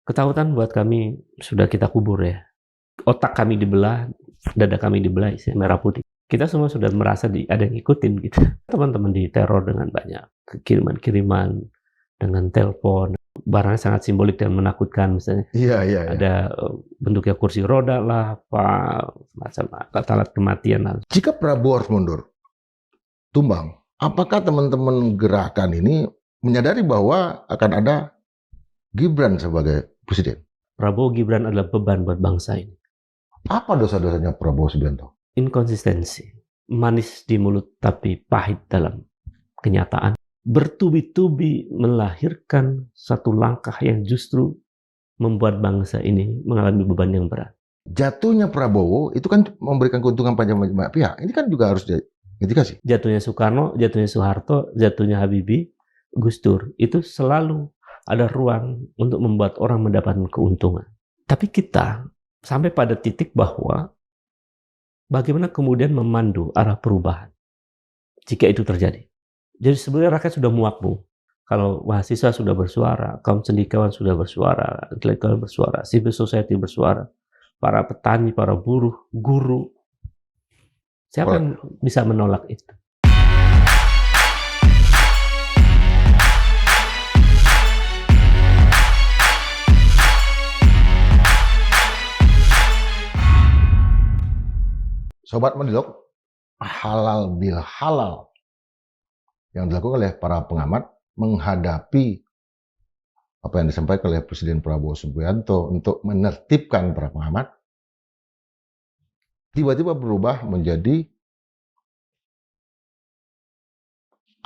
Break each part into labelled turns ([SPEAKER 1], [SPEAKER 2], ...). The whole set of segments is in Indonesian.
[SPEAKER 1] Ketakutan buat kami sudah kita kubur ya. Otak kami dibelah, dada kami dibelah, isi merah putih. Kita semua sudah merasa ada yang ngikutin gitu. Teman-teman diteror dengan banyak kiriman-kiriman, dengan telepon, barangnya sangat simbolik dan menakutkan misalnya.
[SPEAKER 2] Iya.
[SPEAKER 1] Ada bentuknya kursi roda lah, apa macam alat kematian lah.
[SPEAKER 2] Jika Prabowo harus mundur, tumbang, apakah teman-teman gerakan ini menyadari bahwa akan ada Gibran sebagai presiden?
[SPEAKER 1] Prabowo Gibran adalah beban buat bangsa ini.
[SPEAKER 2] Apa dosa-dosanya Prabowo Subianto?
[SPEAKER 1] Inkonsistensi, manis di mulut tapi pahit dalam kenyataan. Bertubi-tubi melahirkan satu langkah yang justru membuat bangsa ini mengalami beban yang berat.
[SPEAKER 2] Jatuhnya Prabowo itu kan memberikan keuntungan pada banyak pihak. Ini kan juga harus dimitigasi.
[SPEAKER 1] Jatuhnya Soekarno, jatuhnya Soeharto, jatuhnya Habibie, Gus Dur, itu selalu ada ruang untuk membuat orang mendapatkan keuntungan. Tapi kita sampai pada titik bahwa bagaimana kemudian memandu arah perubahan jika itu terjadi. Jadi sebenarnya rakyat sudah muak, Bu. Kalau mahasiswa sudah bersuara, kaum cendekiawan sudah bersuara, intelektual bersuara, civil society bersuara, para petani, para buruh, guru. Siapa yang bisa menolak itu?
[SPEAKER 2] Sobat Mendilog, halal bil halal yang dilakukan oleh para pengamat menghadapi apa yang disampaikan oleh Presiden Prabowo Subianto untuk menertibkan para pengamat, tiba-tiba berubah menjadi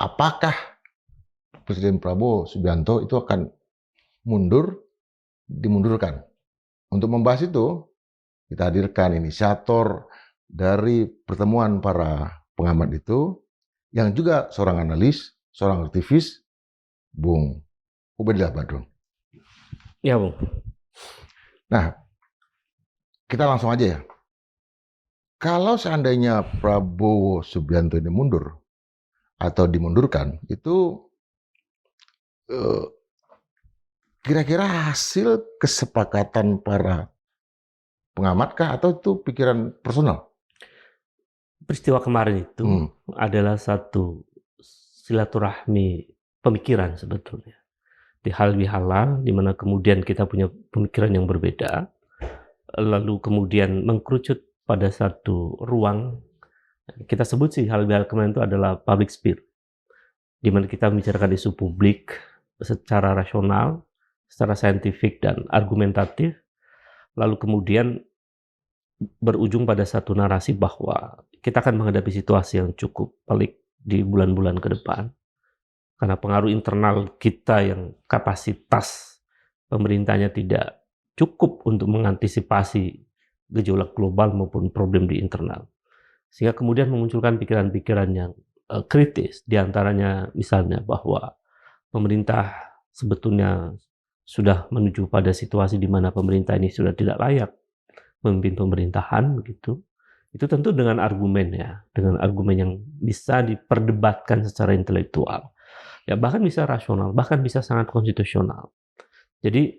[SPEAKER 2] apakah Presiden Prabowo Subianto itu akan dimundurkan. Untuk membahas itu, kita hadirkan inisiator dari pertemuan para pengamat itu, yang juga seorang analis, seorang aktivis, Bung Ubedillah Badrun.
[SPEAKER 1] Ya, Bung.
[SPEAKER 2] Nah, kita langsung aja ya. Kalau seandainya Prabowo Subianto ini mundur atau dimundurkan, itu kira-kira hasil kesepakatan para pengamatkah atau itu pikiran personal?
[SPEAKER 1] Peristiwa kemarin itu adalah satu silaturahmi pemikiran sebetulnya. Di hal bihalal, di mana kemudian kita punya pemikiran yang berbeda, lalu kemudian mengkerucut pada satu ruang. Kita sebut sih hal bihal kemarin itu adalah public sphere, di mana kita membicarakan isu publik secara rasional, secara saintifik dan argumentatif, lalu kemudian berujung pada satu narasi bahwa kita akan menghadapi situasi yang cukup pelik di bulan-bulan ke depan. Karena pengaruh internal kita yang kapasitas pemerintahnya tidak cukup untuk mengantisipasi gejolak global maupun problem di internal. Sehingga kemudian memunculkan pikiran-pikiran yang kritis, diantaranya misalnya bahwa pemerintah sebetulnya sudah menuju pada situasi di mana pemerintah ini sudah tidak layak memimpin pemerintahan begitu. Itu tentu dengan argumen ya, dengan argumen yang bisa diperdebatkan secara intelektual. Ya bahkan bisa rasional, bahkan bisa sangat konstitusional. Jadi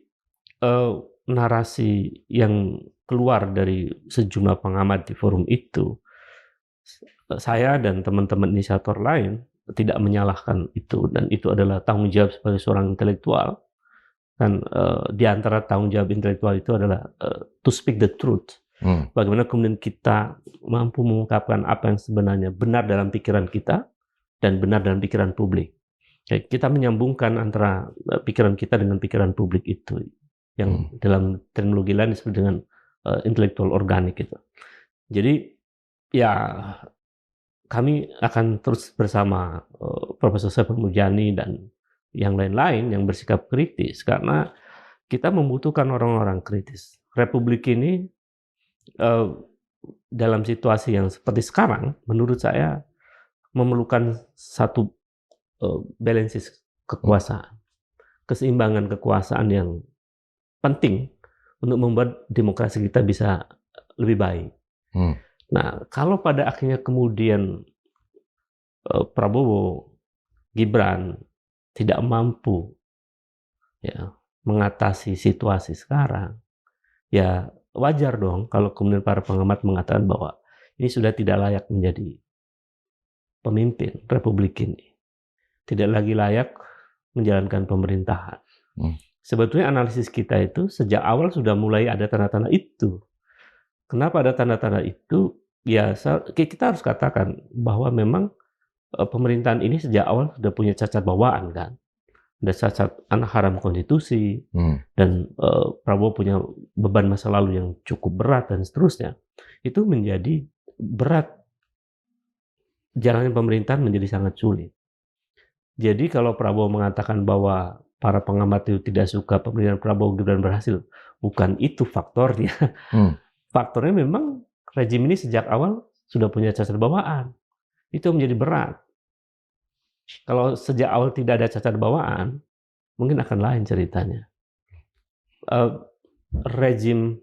[SPEAKER 1] narasi yang keluar dari sejumlah pengamat di forum itu, saya dan teman-teman inisiator lain tidak menyalahkan itu, dan itu adalah tanggung jawab sebagai seorang intelektual. Dan di antara tanggung jawab intelektual itu adalah to speak the truth. Bagaimana kemudian kita mampu mengungkapkan apa yang sebenarnya benar dalam pikiran kita dan benar dalam pikiran publik. Kita menyambungkan antara pikiran kita dengan pikiran publik itu, yang dalam terminologi lain disebut dengan intellectual organik itu. Jadi ya kami akan terus bersama Profesor Saiful Mujani dan yang lain-lain yang bersikap kritis, karena kita membutuhkan orang-orang kritis. Republik ini dalam situasi yang seperti sekarang, menurut saya memerlukan satu balances kekuasaan, keseimbangan kekuasaan yang penting untuk membuat demokrasi kita bisa lebih baik. Nah, kalau pada akhirnya kemudian Prabowo, Gibran tidak mampu ya mengatasi situasi sekarang, ya wajar dong kalau kemudian para pengamat mengatakan bahwa ini sudah tidak layak menjadi pemimpin Republik ini. Tidak lagi layak menjalankan pemerintahan. Sebetulnya analisis kita itu sejak awal sudah mulai ada tanda-tanda itu. Kenapa ada tanda-tanda itu? Ya, kita harus katakan bahwa memang pemerintahan ini sejak awal sudah punya cacat bawaan kan. Ada cacat anak haram konstitusi, dan Prabowo punya beban masa lalu yang cukup berat dan seterusnya. Itu menjadi berat, jalannya pemerintahan menjadi sangat sulit. Jadi kalau Prabowo mengatakan bahwa para pengamat itu tidak suka pemerintahan Prabowo Gibran berhasil, bukan itu faktornya. Faktornya memang rejim ini sejak awal sudah punya cacat bawaan. Itu menjadi berat. Kalau sejak awal tidak ada cacat bawaan, mungkin akan lain ceritanya. Rejim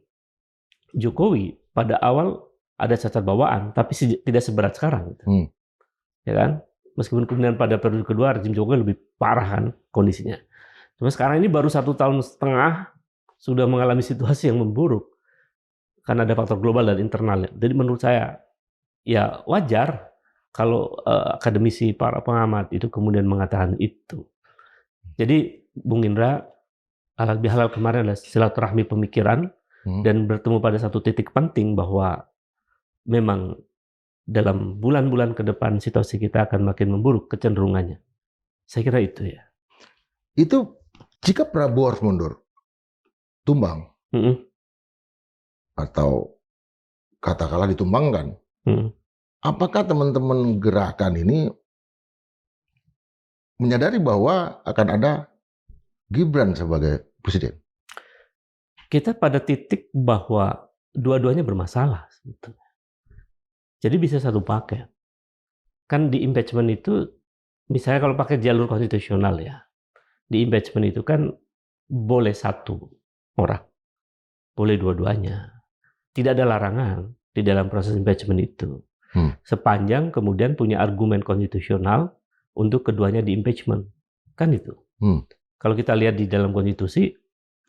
[SPEAKER 1] Jokowi pada awal ada cacat bawaan, tapi tidak seberat sekarang. Ya kan? Meskipun kemudian pada periode kedua rejim Jokowi lebih parah kan kondisinya. Cuma sekarang ini baru 1,5 tahun sudah mengalami situasi yang memburuk karena ada faktor global dan internal. Jadi menurut saya ya wajar kalau akademisi, para pengamat itu kemudian mengatakan itu. Jadi Bung Indra, halal bihalal kemarin adalah silaturahmi pemikiran dan bertemu pada satu titik penting bahwa memang dalam bulan-bulan ke depan situasi kita akan makin memburuk kecenderungannya. Saya kira itu ya.
[SPEAKER 2] Itu jika Prabowo harus mundur, tumbang, atau katakanlah ditumbangkan, apakah teman-teman gerakan ini menyadari bahwa akan ada Gibran sebagai presiden?
[SPEAKER 1] Kita pada titik bahwa dua-duanya bermasalah sebetulnya. Jadi bisa satu paket. Kan di impeachment itu, misalnya kalau pakai jalur konstitusional ya, di impeachment itu kan boleh satu orang, boleh dua-duanya. Tidak ada larangan di dalam proses impeachment itu. Sepanjang kemudian punya argumen konstitusional untuk keduanya di impeachment. Kan itu. Kalau kita lihat di dalam konstitusi,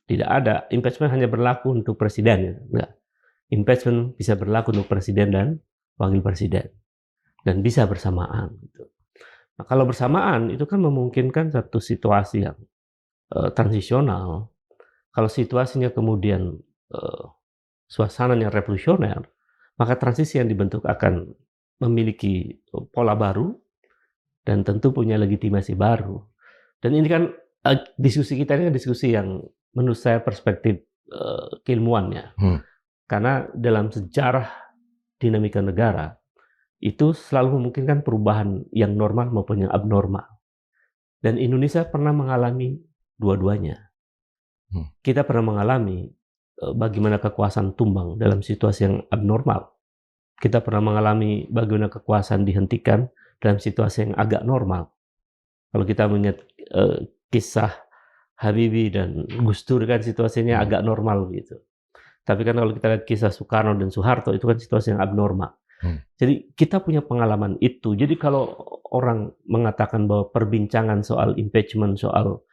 [SPEAKER 1] tidak ada. Impeachment hanya berlaku untuk presiden. Enggak. Impeachment bisa berlaku untuk presiden dan wakil presiden. Dan bisa bersamaan. Nah, kalau bersamaan, itu kan memungkinkan satu situasi yang transisional. Kalau situasinya kemudian suasananya revolusioner, maka transisi yang dibentuk akan memiliki pola baru dan tentu punya legitimasi baru. Dan ini kan diskusi kita ini kan diskusi yang menurut saya perspektif keilmuannya. Karena dalam sejarah dinamika negara itu selalu memungkinkan perubahan yang normal maupun yang abnormal. Dan Indonesia pernah mengalami dua-duanya. Kita pernah mengalami bagaimana kekuasaan tumbang dalam situasi yang abnormal. Kita pernah mengalami bagaimana kekuasaan dihentikan dalam situasi yang agak normal. Kalau kita melihat kisah Habibie dan Gus Dur kan situasinya agak normal gitu. Tapi kan kalau kita lihat kisah Soekarno dan Soeharto itu kan situasi yang abnormal. Jadi kita punya pengalaman itu. Jadi kalau orang mengatakan bahwa perbincangan soal impeachment, soal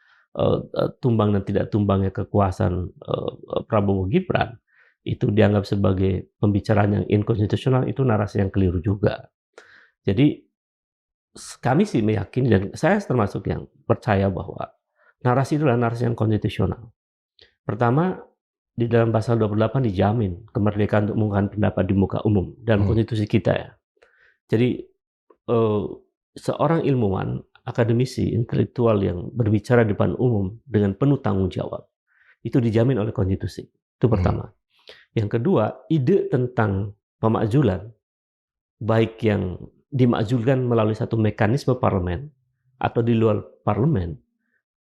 [SPEAKER 1] tumbang dan tidak tumbangnya kekuasaan Prabowo Gibran, itu dianggap sebagai pembicaraan yang inkonstitusional, itu narasi yang keliru juga. Jadi kami sih meyakini, dan saya termasuk yang percaya bahwa narasi itu adalah narasi yang konstitusional. Pertama, di dalam pasal 28 dijamin kemerdekaan untuk mengungkapkan pendapat di muka umum dalam konstitusi kita ya. Jadi seorang ilmuwan, akademisi, intelektual yang berbicara di depan umum dengan penuh tanggung jawab, itu dijamin oleh konstitusi. Itu pertama. Yang kedua, ide tentang pemakzulan, baik yang dimakzulkan melalui satu mekanisme parlemen atau di luar parlemen,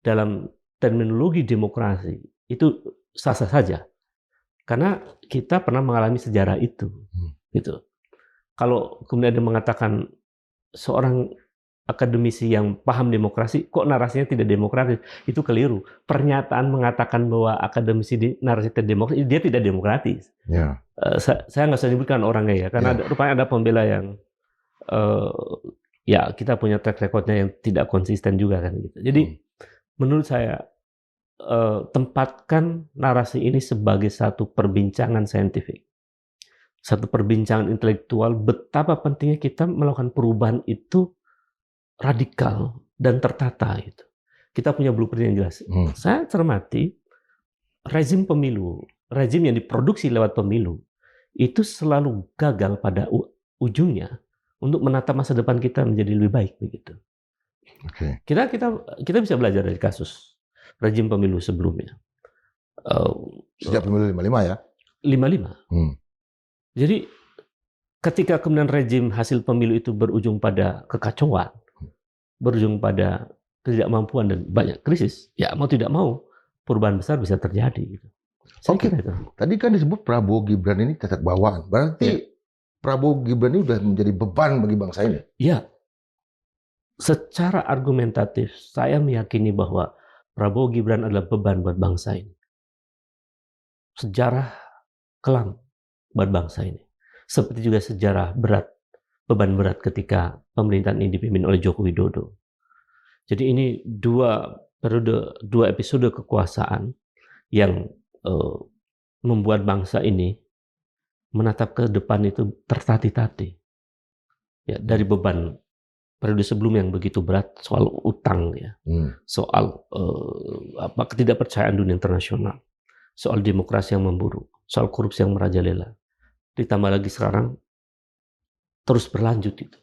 [SPEAKER 1] dalam terminologi demokrasi, itu sah-sah saja. Karena kita pernah mengalami sejarah itu. Gitu. Kalau kemudian ada mengatakan seorang akademisi yang paham demokrasi, kok narasinya tidak demokratis? Itu keliru. Pernyataan mengatakan bahwa akademisi narasi tidak demokratis, dia tidak demokratis. Yeah. Saya nggak usah nyebutkan orangnya ya, karena rupanya ada pembela yang ya kita punya track recordnya yang tidak konsisten juga kan gitu. Jadi menurut saya tempatkan narasi ini sebagai satu perbincangan saintifik, satu perbincangan intelektual betapa pentingnya kita melakukan perubahan itu radikal dan tertata itu. Kita punya blueprint yang jelas. Saya cermati rezim pemilu, rezim yang diproduksi lewat pemilu itu selalu gagal pada ujungnya untuk menata masa depan kita menjadi lebih baik begitu.
[SPEAKER 2] Oke.
[SPEAKER 1] Kita bisa belajar dari kasus rezim pemilu sebelumnya.
[SPEAKER 2] Sejak pemilu 55 ya?
[SPEAKER 1] 55. Jadi ketika kemudian rezim hasil pemilu itu berujung pada kekacauan, berujung pada ketidakmampuan dan banyak krisis, ya mau tidak mau perubahan besar bisa terjadi. Gitu.
[SPEAKER 2] Oke. Tadi kan disebut Prabowo Gibran ini cacat bawaan. Berarti Prabowo Gibran ini sudah menjadi beban bagi bangsa ini?
[SPEAKER 1] Ya. Secara argumentatif, saya meyakini bahwa Prabowo Gibran adalah beban buat bangsa ini. Sejarah kelam buat bangsa ini. Seperti juga sejarah berat, beban berat ketika pemerintahan ini dipimpin oleh Joko Widodo. Jadi ini dua episode kekuasaan yang membuat bangsa ini menatap ke depan itu tertati-tati. Ya, dari beban periode sebelum yang begitu berat soal utang ya, soal ketidakpercayaan dunia internasional, soal demokrasi yang memburuk, soal korupsi yang merajalela, ditambah lagi sekarang terus berlanjut itu.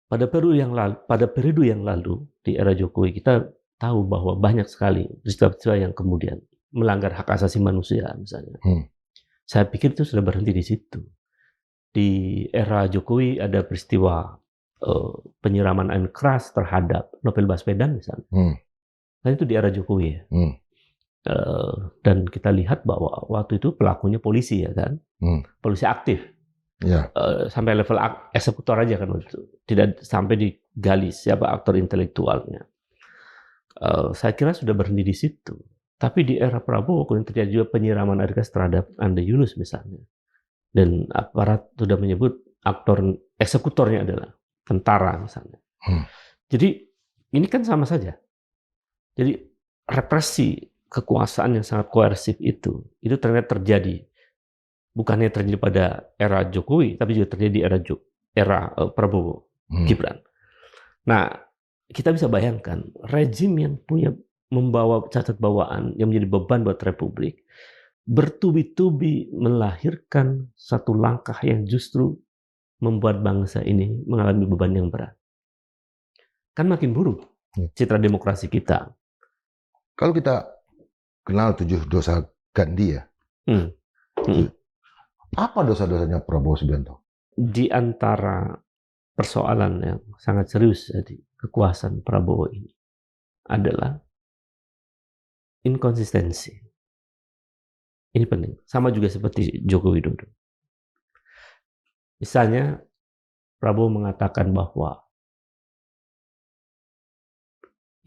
[SPEAKER 1] Pada periode yang lalu di era Jokowi kita tahu bahwa banyak sekali peristiwa-peristiwa yang kemudian melanggar hak asasi manusia misalnya. Saya pikir itu sudah berhenti di situ. Di era Jokowi ada peristiwa penyiraman air keras terhadap Novel Baswedan misalnya. Kan itu di era Jokowi ya. Dan kita lihat bahwa waktu itu pelakunya polisi ya kan. Polisi aktif.
[SPEAKER 2] Ya.
[SPEAKER 1] Sampai level eksekutor aja kan waktu itu. Tidak sampai digali siapa aktor intelektualnya. Saya kira sudah berhenti di situ. Tapi di era Prabowo kemudian terjadi juga penyiraman air keras terhadap Ande Yunus misalnya. Dan aparat sudah menyebut aktor eksekutornya adalah tentara misalnya. Jadi ini kan sama saja. Jadi represi kekuasaan yang sangat koersif itu ternyata terjadi. Bukannya terjadi pada era Jokowi, tapi juga terjadi di era Prabowo Gibran. Nah, kita bisa bayangkan rezim yang membawa cacat bawaan yang menjadi beban buat Republik bertubi-tubi melahirkan satu langkah yang justru membuat bangsa ini mengalami beban yang berat. Kan makin buruk citra demokrasi kita.
[SPEAKER 2] Kalau kita kenal 7 dosa Gandhi ya, apa dosa-dosanya Prabowo Subianto?
[SPEAKER 1] Di antara persoalan yang sangat serius di kekuasaan Prabowo ini adalah inkonsistensi. Ini penting. Sama juga seperti Joko Widodo. Misalnya, Prabowo mengatakan bahwa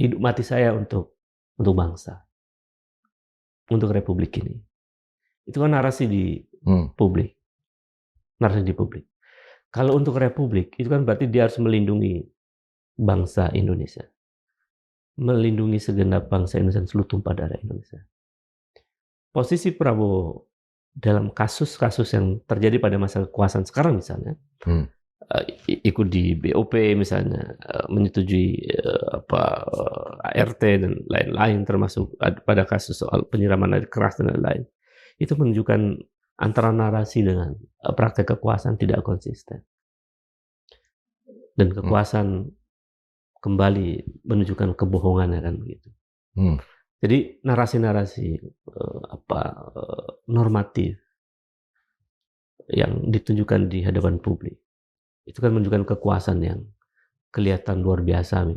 [SPEAKER 1] hidup mati saya untuk bangsa, untuk Republik ini. Itu kan narasi di publik. Narasi di publik. Kalau untuk Republik, itu kan berarti dia harus melindungi bangsa Indonesia. Melindungi segenap bangsa Indonesia dan seluruh tumpah darah Indonesia. Posisi Prabowo dalam kasus-kasus yang terjadi pada masa kekuasaan sekarang misalnya, ikut di BOP misalnya, menyetujui ART dan lain-lain, termasuk pada kasus soal penyiraman air keras dan lain-lain, itu menunjukkan antara narasi dengan praktek kekuasaan tidak konsisten. Dan kekuasaan kembali menunjukkan kebohongan kan begitu. Jadi narasi-narasi normatif yang ditunjukkan di hadapan publik itu kan menunjukkan kekuasaan yang kelihatan luar biasa,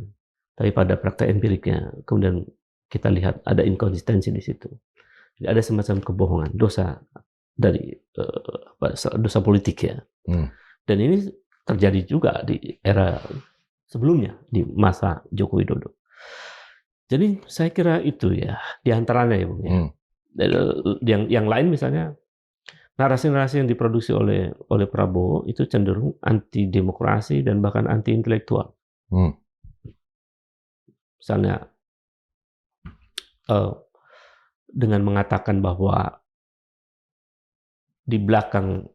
[SPEAKER 1] tapi pada praktek empiriknya kemudian kita lihat ada inkonsistensi di situ. Jadi ada semacam kebohongan, dosa dari dosa politik ya. Dan ini terjadi juga di era sebelumnya di masa Joko Widodo. Jadi saya kira itu ya di antaranya ya Bung ya. Yang lain misalnya narasi-narasi yang diproduksi oleh Prabowo itu cenderung anti demokrasi dan bahkan anti intelektual. Misalnya dengan mengatakan bahwa di belakang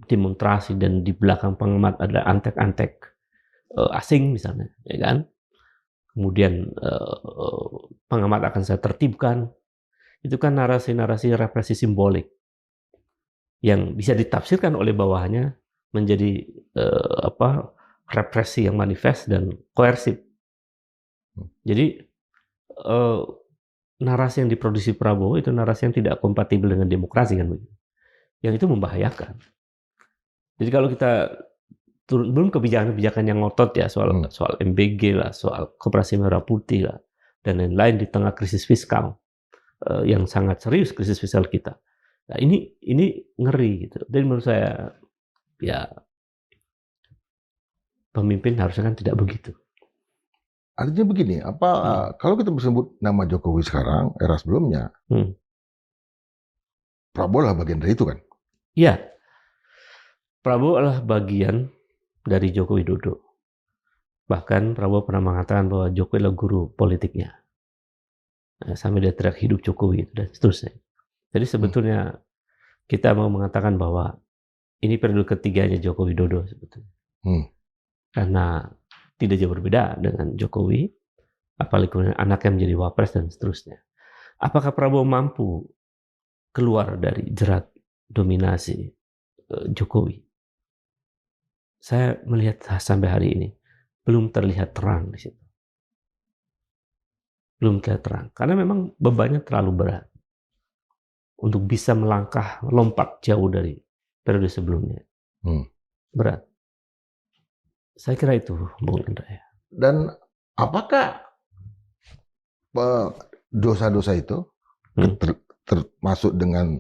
[SPEAKER 1] demonstrasi dan di belakang pengamat ada antek-antek asing misalnya, ya kan? Kemudian pengamat akan saya tertibkan. Itu kan narasi-narasi represi simbolik yang bisa ditafsirkan oleh bawahannya menjadi represi yang manifest dan koersif. Jadi narasi yang diproduksi Prabowo itu narasi yang tidak kompatibel dengan demokrasi kan begitu. Yang itu membahayakan. Jadi kalau kita turun, belum kebijakan-kebijakan yang ngotot ya soal MBG lah, soal Koperasi Merah Putih lah, dan lain-lain di tengah krisis fiskal yang sangat serius krisis fiskal kita. Nah, ini ngeri gitu. Dan menurut saya ya pemimpin harusnya kan tidak begitu.
[SPEAKER 2] Artinya begini, kalau kita bersebut nama Jokowi sekarang, era sebelumnya, Prabowo lah bagian dari itu kan?
[SPEAKER 1] Iya, Prabowo adalah bagian dari Joko Widodo. Bahkan Prabowo pernah mengatakan bahwa Jokowi adalah guru politiknya. Nah, sampai dia teriak hidup Jokowi dan seterusnya. Jadi sebetulnya kita mau mengatakan bahwa ini periode ketiganya Joko Widodo sebetulnya. Karena tidak jauh berbeda dengan Jokowi, apalagi kemudian anaknya menjadi wapres dan seterusnya. Apakah Prabowo mampu keluar dari jerat dominasi Jokowi? Saya melihat sampai hari ini belum terlihat terang di situ. Belum terlihat terang. Karena memang bebannya terlalu berat untuk bisa lompat jauh dari periode sebelumnya. Berat. Saya kira itu, Bung Indra.
[SPEAKER 2] Dan apakah dosa-dosa itu termasuk dengan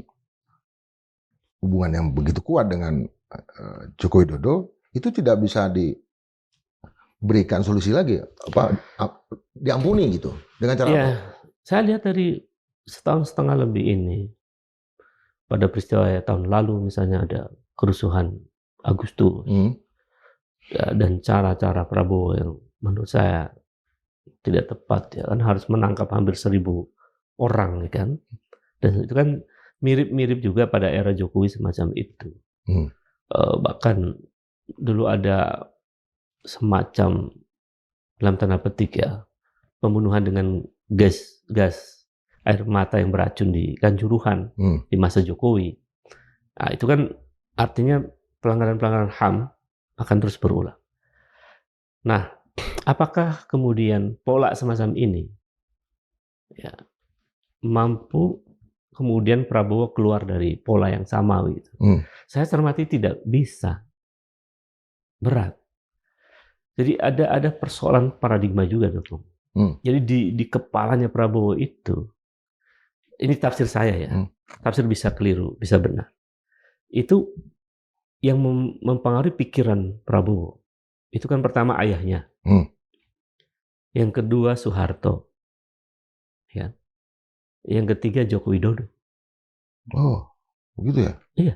[SPEAKER 2] hubungan yang begitu kuat dengan Joko Widodo itu tidak bisa diberikan solusi lagi, diampuni gitu dengan cara apa?
[SPEAKER 1] Saya lihat dari setahun setengah lebih ini, pada peristiwa tahun lalu misalnya ada kerusuhan Agustus, dan cara-cara Prabowo yang menurut saya tidak tepat ya kan, harus menangkap hampir 1.000 orang ya kan, dan itu kan mirip-mirip juga pada era Jokowi semacam itu. Bahkan dulu ada semacam dalam tanda petik ya pembunuhan dengan gas air mata yang beracun di Kanjuruhan di masa Jokowi. Nah, itu kan artinya pelanggaran-pelanggaran HAM akan terus berulang. Nah, apakah kemudian pola semacam ini ya mampu kemudian Prabowo keluar dari pola yang sama gitu? Saya cermati tidak bisa. Berat. Jadi ada persoalan paradigma juga tuh. Jadi di kepalanya Prabowo itu, ini tafsir saya ya, tafsir bisa keliru, bisa benar. Itu yang mempengaruhi pikiran Prabowo. Itu kan pertama ayahnya. Yang kedua Soeharto. Ya. Yang ketiga Joko Widodo.
[SPEAKER 2] Oh, begitu ya?
[SPEAKER 1] Iya.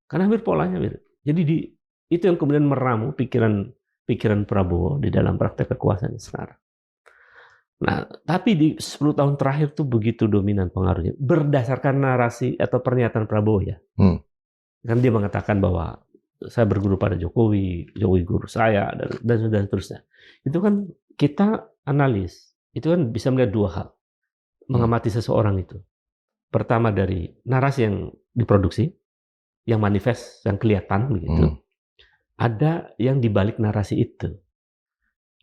[SPEAKER 1] Karena hampir polanya mirip. Jadi itu yang kemudian meramu pikiran Prabowo di dalam praktek kekuasaan sekarang. Nah, tapi di 10 tahun terakhir tuh begitu dominan pengaruhnya. Berdasarkan narasi atau pernyataan Prabowo ya. Kan dia mengatakan bahwa saya berguru pada Jokowi guru saya, dan seterusnya. Itu kan kita analis, itu kan bisa melihat dua hal. Mengamati seseorang itu. Pertama dari narasi yang diproduksi, yang manifest, yang kelihatan begitu. Ada yang dibalik narasi itu.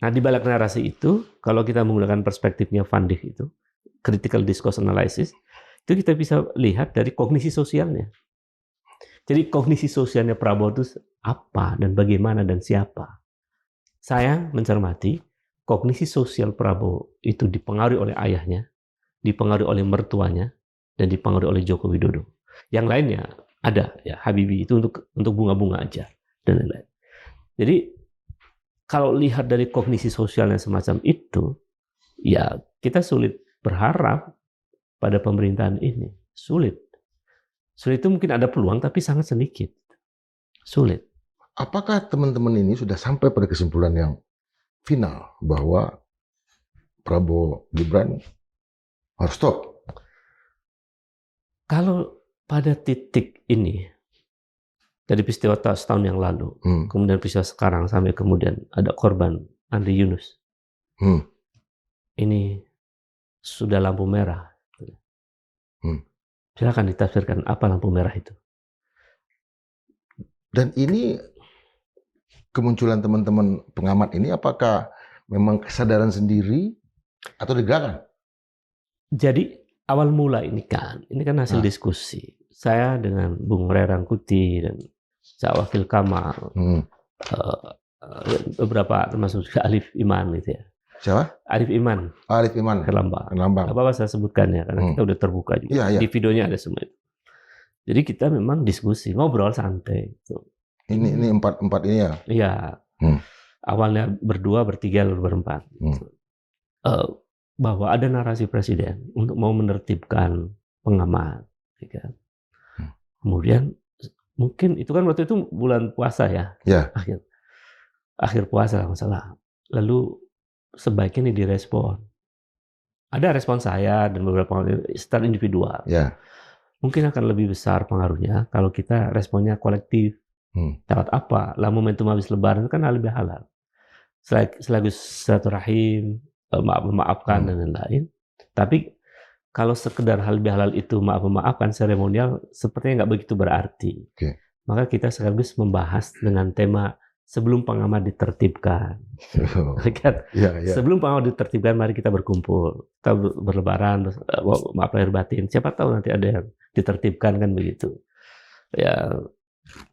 [SPEAKER 1] Nah, dibalik narasi itu, kalau kita menggunakan perspektifnya Van Dijk itu, critical discourse analysis, itu kita bisa lihat dari kognisi sosialnya. Jadi kognisi sosialnya Prabowo itu apa dan bagaimana dan siapa? Saya mencermati kognisi sosial Prabowo itu dipengaruhi oleh ayahnya, dipengaruhi oleh mertuanya, dan dipengaruhi oleh Joko Widodo. Yang lainnya ada ya Habibie itu untuk bunga-bunga aja dan lain-lain. Jadi kalau lihat dari kognisi sosialnya semacam itu, ya kita sulit berharap pada pemerintahan ini. Sulit itu mungkin ada peluang tapi sangat sedikit. Sulit.
[SPEAKER 2] Apakah teman-teman ini sudah sampai pada kesimpulan yang final bahwa Prabowo Gibran Harus stop.
[SPEAKER 1] Kalau pada titik ini, dari peristiwa setahun yang lalu, kemudian peristiwa sekarang, sampai kemudian ada korban Andri Yunus, ini sudah lampu merah. Silakan ditafsirkan apa lampu merah itu.
[SPEAKER 2] Dan ini kemunculan teman-teman pengamat ini apakah memang kesadaran sendiri atau digerakkan?
[SPEAKER 1] Jadi awal mula ini kan hasil diskusi saya dengan Bung Ray Rangkuti dan Cak Wakil Kamal, beberapa termasuk juga Alif Iman gitu ya.
[SPEAKER 2] Siapa?
[SPEAKER 1] Arif Iman.
[SPEAKER 2] Arif Iman.
[SPEAKER 1] Herlambang.
[SPEAKER 2] Herlambang.
[SPEAKER 1] Apa saya sebutkan ya, karena kita udah terbuka juga.
[SPEAKER 2] Iya.
[SPEAKER 1] Di videonya ada semua itu. Jadi kita memang diskusi, ngobrol santai. Gitu.
[SPEAKER 2] Ini empat ini ya?
[SPEAKER 1] Iya. Awalnya berdua, bertiga, lalu berempat. Gitu. Bahwa ada narasi presiden untuk mau menertibkan pengamat. Gitu. Kemudian mungkin itu kan waktu itu bulan puasa ya.
[SPEAKER 2] Ya.
[SPEAKER 1] Akhir puasa masalah. Lalu sebaiknya ini direspon. Ada respon saya dan beberapa orang secara individual.
[SPEAKER 2] Ya.
[SPEAKER 1] Mungkin akan lebih besar pengaruhnya kalau kita responnya kolektif. Lewat apa? Lah momentum habis Lebaran kan lebih halal. Selagi silaturahim, memaafkan dan lain-lain. Tapi kalau sekedar halal itu memaafkan seremonial, sepertinya nggak begitu berarti. Maka kita sekaligus membahas dengan tema sebelum pengamat ditertibkan. Sebelum pengamat ditertibkan, mari kita berkumpul. Kita berlebaran, maaf lahir batin. Siapa tahu nanti ada yang ditertibkan kan begitu. Ya,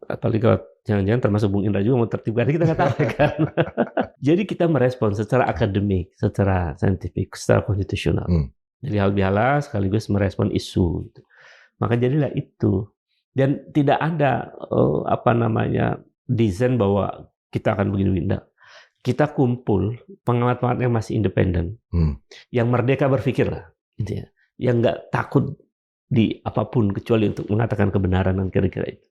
[SPEAKER 1] apalagi kalau jangan-jangan termasuk Bung Indra juga mau tertibkan, kita nggak tahu kan. Jadi kita merespon secara akademik, secara saintifik, secara konstitusional. Jadi hal bihala sekaligus merespon isu. Maka jadilah itu. Dan tidak ada desain bahwa kita akan begini-begini. Kita kumpul pengamat-pengamat yang masih independen, yang merdeka berpikir lah, gitu ya, yang nggak takut di apapun kecuali untuk mengatakan kebenaran dan kira-kira itu.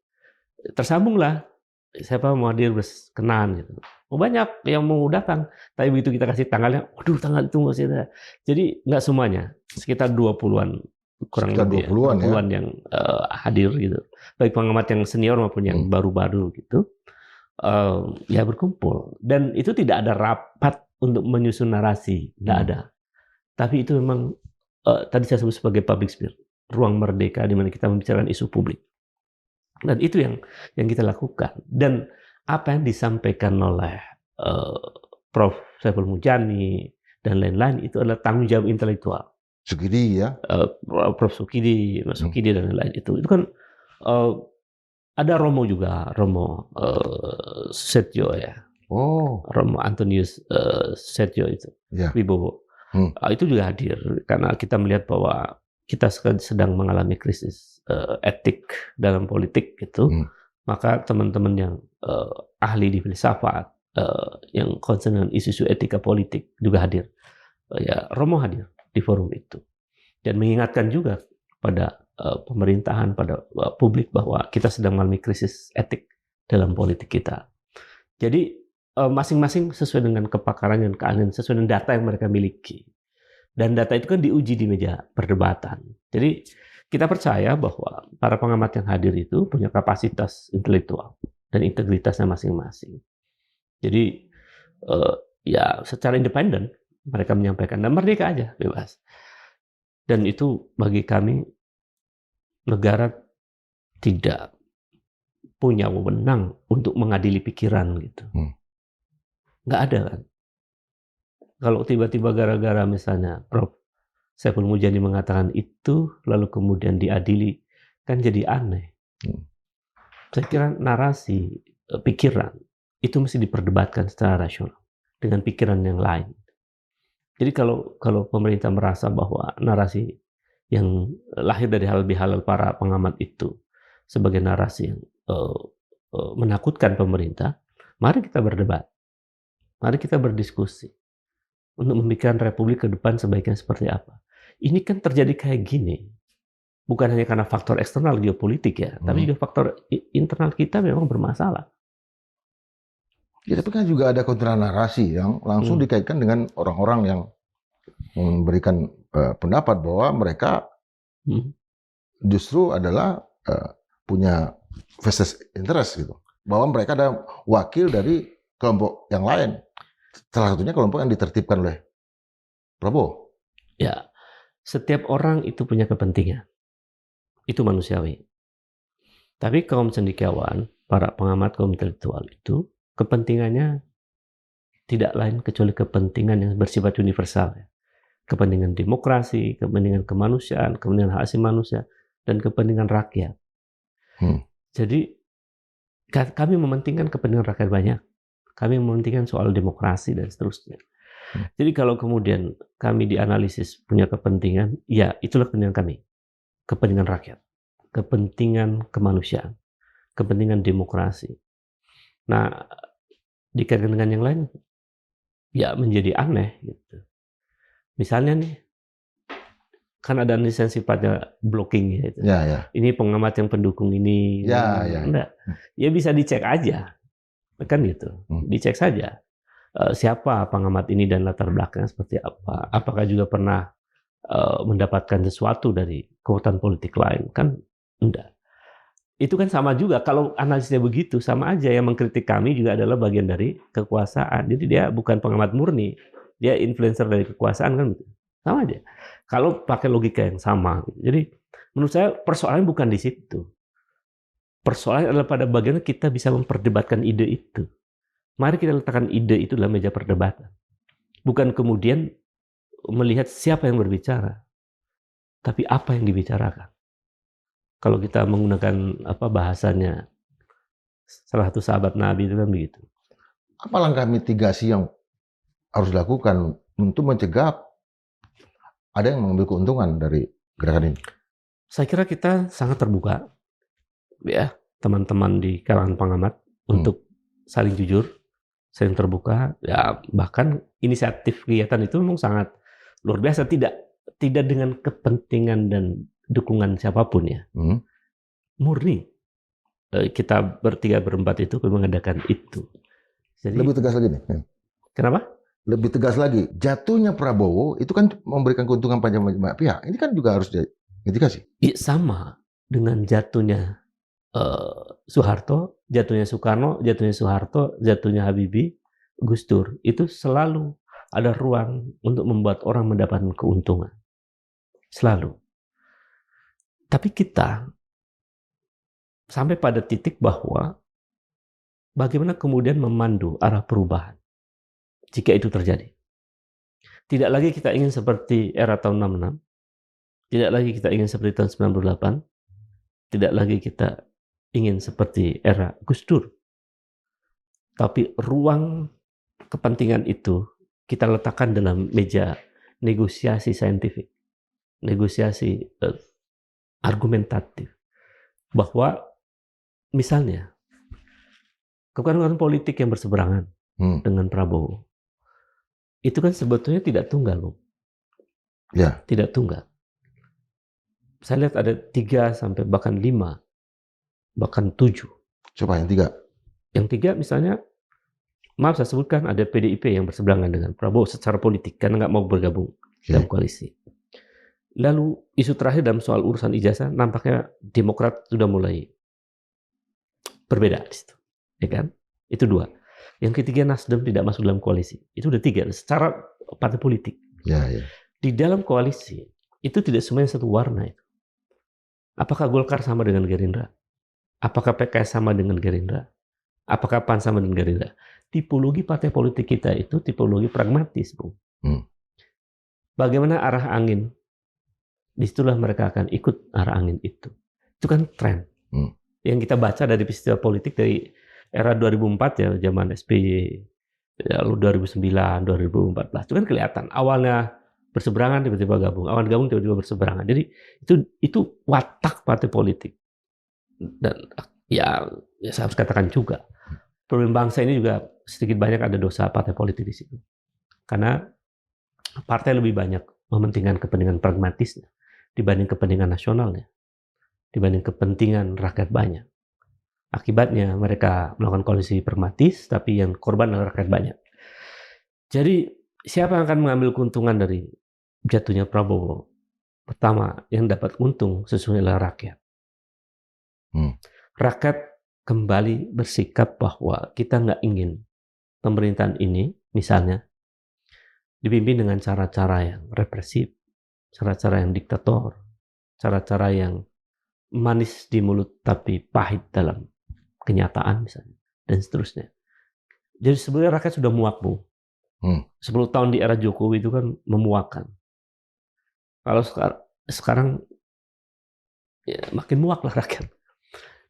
[SPEAKER 1] Tersambunglah, siapa mau hadir berkenan gitu. Banyak yang mau datang, tapi begitu kita kasih tanggalnya, waduh tanggal itu masih ada. Jadi nggak semuanya, sekitar 20-an kurang lebih 20-an yang hadir gitu, baik pengamat yang senior maupun yang baru-baru gitu. Ya berkumpul, dan itu tidak ada rapat untuk menyusun narasi, tidak ada. Tapi itu memang tadi saya sebut sebagai public sphere, ruang merdeka di mana kita membicarakan isu publik, dan itu yang kita lakukan. Dan apa yang disampaikan oleh Prof. Saiful Mujani dan lain-lain itu adalah tanggung jawab intelektual.
[SPEAKER 2] Sukidi ya,
[SPEAKER 1] Prof. Sukidi, Mas Sukidi dan lain-lain itu kan. Ada Romo juga, Romo Setio ya. Romo Antonius Setio itu, Wibowo. Itu juga hadir karena kita melihat bahwa kita sedang mengalami krisis etik dalam politik gitu. Maka teman-teman yang ahli di filsafat, yang concern dengan isu-isu etika politik juga hadir. Ya, Romo hadir di forum itu dan mengingatkan juga pada pemerintahan, pada publik bahwa kita sedang mengalami krisis etik dalam politik kita. Jadi masing-masing sesuai dengan kepakaran dan keahlian, sesuai dengan data yang mereka miliki. Dan data itu kan diuji di meja perdebatan. Jadi kita percaya bahwa para pengamat yang hadir itu punya kapasitas intelektual dan integritasnya masing-masing. Jadi ya secara independen mereka menyampaikan dan merdeka aja, bebas. Dan itu bagi kami, negara tidak punya wewenang untuk mengadili pikiran gitu. Nggak ada kan. Kalau tiba-tiba gara-gara misalnya Prof. Saiful Mujani mengatakan itu, lalu kemudian diadili, kan jadi aneh. Saya kira narasi, pikiran, itu mesti diperdebatkan secara rasional dengan pikiran yang lain. Jadi kalau pemerintah merasa bahwa narasi yang lahir dari halal bihalal para pengamat itu sebagai narasi yang menakutkan pemerintah, mari kita berdebat, mari kita berdiskusi untuk memikirkan republik ke depan sebaiknya seperti apa. Ini kan terjadi kayak gini, bukan hanya karena faktor eksternal geopolitik ya, tapi juga faktor internal kita memang bermasalah.
[SPEAKER 2] Ya, tapi kan juga ada kontra narasi yang langsung dikaitkan dengan orang-orang yang memberikan pendapat bahwa mereka justru adalah punya vested interest gitu, bahwa mereka ada wakil dari kelompok yang lain, salah satunya kelompok yang ditertibkan oleh Prabowo.
[SPEAKER 1] Ya, setiap orang itu punya kepentingan, itu manusiawi. Tapi kaum cendekiawan, para pengamat kaum intelektual itu kepentingannya tidak lain kecuali kepentingan yang bersifat universal, ya. Kepentingan demokrasi, kepentingan kemanusiaan, kepentingan hak asasi manusia, dan kepentingan rakyat. Jadi kami mementingkan kepentingan rakyat banyak. Kami mementingkan soal demokrasi dan seterusnya. Jadi kalau kemudian kami dianalisis punya kepentingan, ya itulah kepentingan kami. Kepentingan rakyat, kepentingan kemanusiaan, kepentingan demokrasi. Nah, dikaitkan dengan yang lain, ya menjadi aneh gitu. Misalnya nih, kan ada lisensi pada blocking gitu.
[SPEAKER 2] Ya.
[SPEAKER 1] Ini pengamat yang pendukung ini.
[SPEAKER 2] Ya.
[SPEAKER 1] Enggak. Ya bisa dicek aja. Kan gitu. Dicek saja. Siapa pengamat ini dan latar belakangnya seperti apa. Apakah juga pernah mendapatkan sesuatu dari kekuatan politik lain. Kan enggak. Itu kan sama juga. Kalau analisisnya begitu, sama aja yang mengkritik kami juga adalah bagian dari kekuasaan. Jadi dia bukan pengamat murni. Dia influencer dari kekuasaan kan gitu. Sama aja. Kalau pakai logika yang sama. Jadi menurut saya persoalannya bukan di situ. Persoalannya adalah pada bagian kita bisa memperdebatkan ide itu. Mari kita letakkan ide itu dalam meja perdebatan. Bukan kemudian melihat siapa yang berbicara. Tapi apa yang dibicarakan. Kalau kita menggunakan bahasanya salah satu sahabat Nabi itu kan begitu.
[SPEAKER 2] Apa langkah mitigasi yang harus dilakukan untuk mencegah ada yang mengambil keuntungan dari gerakan ini?
[SPEAKER 1] Saya kira kita sangat terbuka, ya, teman-teman di kalangan pengamat untuk saling jujur, saling terbuka. Ya, bahkan inisiatif kegiatan itu memang sangat luar biasa, tidak dengan kepentingan dan dukungan siapapun ya, murni. Kita bertiga berempat itu mengadakan itu. Jadi,
[SPEAKER 2] lebih tegas lagi nih.
[SPEAKER 1] Kenapa?
[SPEAKER 2] Lebih tegas lagi, jatuhnya Prabowo itu kan memberikan keuntungan banyak pihak. Ini kan juga harus mitigasi.
[SPEAKER 1] Ya, sama dengan jatuhnya Soeharto, jatuhnya Soekarno, jatuhnya Soeharto, jatuhnya Habibie, Gus Dur. Itu selalu ada ruang untuk membuat orang mendapatkan keuntungan. Selalu. Tapi kita sampai pada titik bahwa bagaimana kemudian memandu arah perubahan jika itu terjadi. Tidak lagi kita ingin seperti era tahun 66, tidak lagi kita ingin seperti tahun 98, tidak lagi kita ingin seperti era Gus Dur. Tapi ruang kepentingan itu kita letakkan dalam meja negosiasi saintifik, negosiasi argumentatif. Bahwa misalnya kekuatan politik yang berseberangan dengan Prabowo, itu kan sebetulnya tidak tunggal loh.
[SPEAKER 2] Ya.
[SPEAKER 1] Tidak tunggal. Saya lihat ada 3 sampai bahkan 5, bahkan 7.
[SPEAKER 2] Coba yang 3.
[SPEAKER 1] Yang 3 misalnya, maaf saya sebutkan, ada PDIP yang berseberangan dengan Prabowo secara politik karena nggak mau bergabung dalam koalisi. Lalu isu terakhir dalam soal urusan ijazah, nampaknya Demokrat sudah mulai berbeda di situ, ya kan? Itu 2. Yang ketiga, Nasdem tidak masuk dalam koalisi. Itu udah 3 secara partai politik.
[SPEAKER 2] Ya.
[SPEAKER 1] Di dalam koalisi itu tidak semuanya satu warna itu. Apakah Golkar sama dengan Gerindra? Apakah PKS sama dengan Gerindra? Apakah PAN sama dengan Gerindra? Tipologi partai politik kita itu tipologi pragmatis, Bung. Bagaimana arah angin? Disitulah mereka akan ikut arah angin itu. Itu kan tren. Yang kita baca dari peristiwa politik dari era 2004 ya, zaman SBY, lalu 2009, 2014. Itu kan kelihatan. Awalnya berseberangan, tiba-tiba gabung. Awal gabung, tiba-tiba berseberangan. Jadi itu watak partai politik. Dan ya saya harus katakan juga, problem bangsa ini juga sedikit banyak ada dosa partai politik di situ. Karena partai lebih banyak mementingkan kepentingan pragmatisnya dibanding kepentingan nasionalnya, dibanding kepentingan rakyat banyak. Akibatnya mereka melakukan koalisi pragmatis, tapi yang korban adalah rakyat banyak. Jadi siapa yang akan mengambil keuntungan dari jatuhnya Prabowo, pertama yang dapat untung sesungguhnya adalah rakyat. Rakyat kembali bersikap bahwa kita nggak ingin pemerintahan ini, misalnya, dipimpin dengan cara-cara yang represif, cara-cara yang diktator, cara-cara yang manis di mulut tapi pahit dalam kenyataan misalnya, dan seterusnya. Jadi sebenarnya rakyat sudah muak, Bu. 10 tahun di era Jokowi itu kan memuakkan. Kalau sekarang ya, makin muak lah rakyat.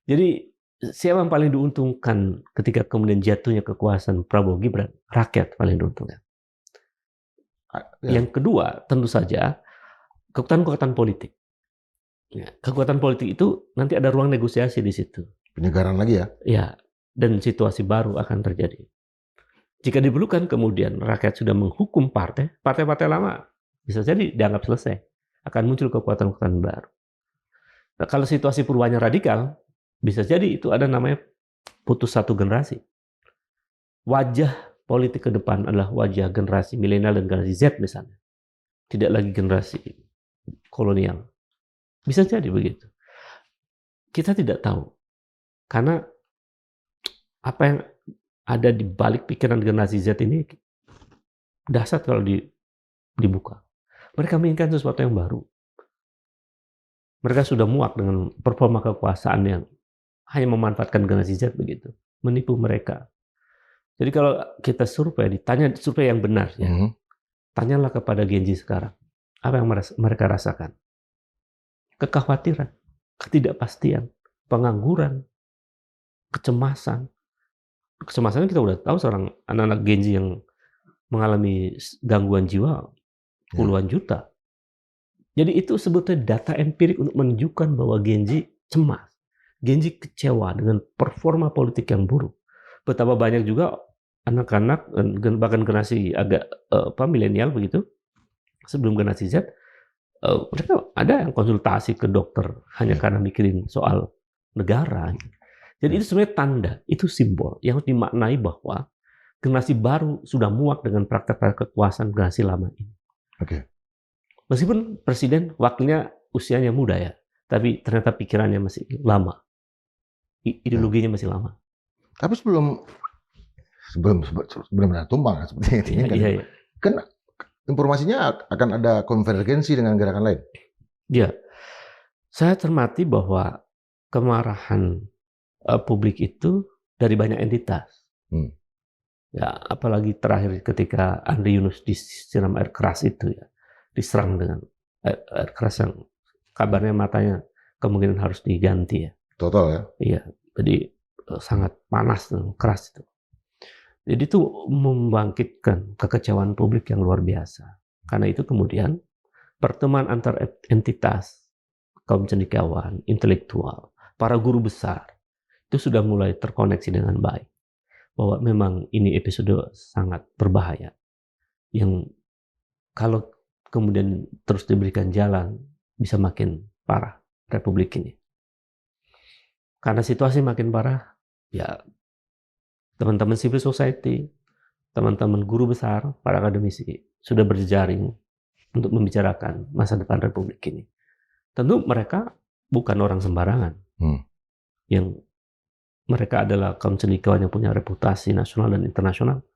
[SPEAKER 1] Jadi siapa yang paling diuntungkan ketika kemudian jatuhnya kekuasaan Prabowo Gibran? Rakyat paling diuntungkan. Yang kedua, tentu saja kekuatan politik. Ya, kekuatan politik itu nanti ada ruang negosiasi di situ.
[SPEAKER 2] Penyegaran lagi ya?
[SPEAKER 1] Ya, dan situasi baru akan terjadi. Jika diperlukan kemudian rakyat sudah menghukum partai-partai lama bisa jadi dianggap selesai. Akan muncul kekuatan-kekuatan baru. Nah, kalau situasi perubahannya radikal, bisa jadi itu ada namanya putus satu generasi. Wajah politik ke depan adalah wajah generasi milenial dan generasi Z misalnya. Tidak lagi generasi kolonial. Bisa jadi begitu. Kita tidak tahu. Karena apa yang ada di balik pikiran generasi Z ini dahsyat kalau dibuka. Mereka menginginkan sesuatu yang baru. Mereka sudah muak dengan performa kekuasaan yang hanya memanfaatkan generasi Z begitu. Menipu mereka. Jadi kalau kita ditanya survei yang benar, ya, tanyalah kepada Gen Z sekarang. Apa yang mereka rasakan? Kekhawatiran, ketidakpastian, pengangguran, kecemasan. Kecemasan kita udah tahu seorang anak-anak Gen Z yang mengalami gangguan jiwa puluhan juta. Jadi itu sebetulnya data empirik untuk menunjukkan bahwa Gen Z cemas. Gen Z kecewa dengan performa politik yang buruk. Betapa banyak juga anak-anak, bahkan generasi agak milenial begitu, sebelum generasi Z, mereka ada yang konsultasi ke dokter hanya karena mikirin soal negara. Jadi itu sebenarnya tanda, itu simbol yang dimaknai bahwa generasi baru sudah muak dengan praktek-praktek kekuasaan generasi lama ini. Meskipun presiden wakilnya usianya muda ya, tapi ternyata pikirannya masih lama, ideologinya masih lama.
[SPEAKER 2] Tapi sebelum benar-benar tumbang seperti ini kan informasinya akan ada konvergensi dengan gerakan lain.
[SPEAKER 1] Ya, saya cermati bahwa kemarahan publik itu dari banyak entitas. Ya, apalagi terakhir ketika Andri Yunus disiram air keras itu ya, diserang dengan air keras yang kabarnya matanya kemungkinan harus diganti ya.
[SPEAKER 2] Total ya?
[SPEAKER 1] Iya, jadi sangat panas dan keras itu. Jadi itu membangkitkan kekecewaan publik yang luar biasa. Karena itu kemudian pertemuan antar entitas, kaum cendekiawan, intelektual, para guru besar, itu sudah mulai terkoneksi dengan baik. Bahwa memang ini episode sangat berbahaya. Yang kalau kemudian terus diberikan jalan, bisa makin parah Republik ini. Karena situasi makin parah, ya teman-teman civil society, teman-teman guru besar, para akademisi, sudah berjejaring untuk membicarakan masa depan Republik ini. Tentu mereka bukan orang sembarangan. Yang mereka adalah kaum cendekiawan yang punya reputasi nasional dan internasional,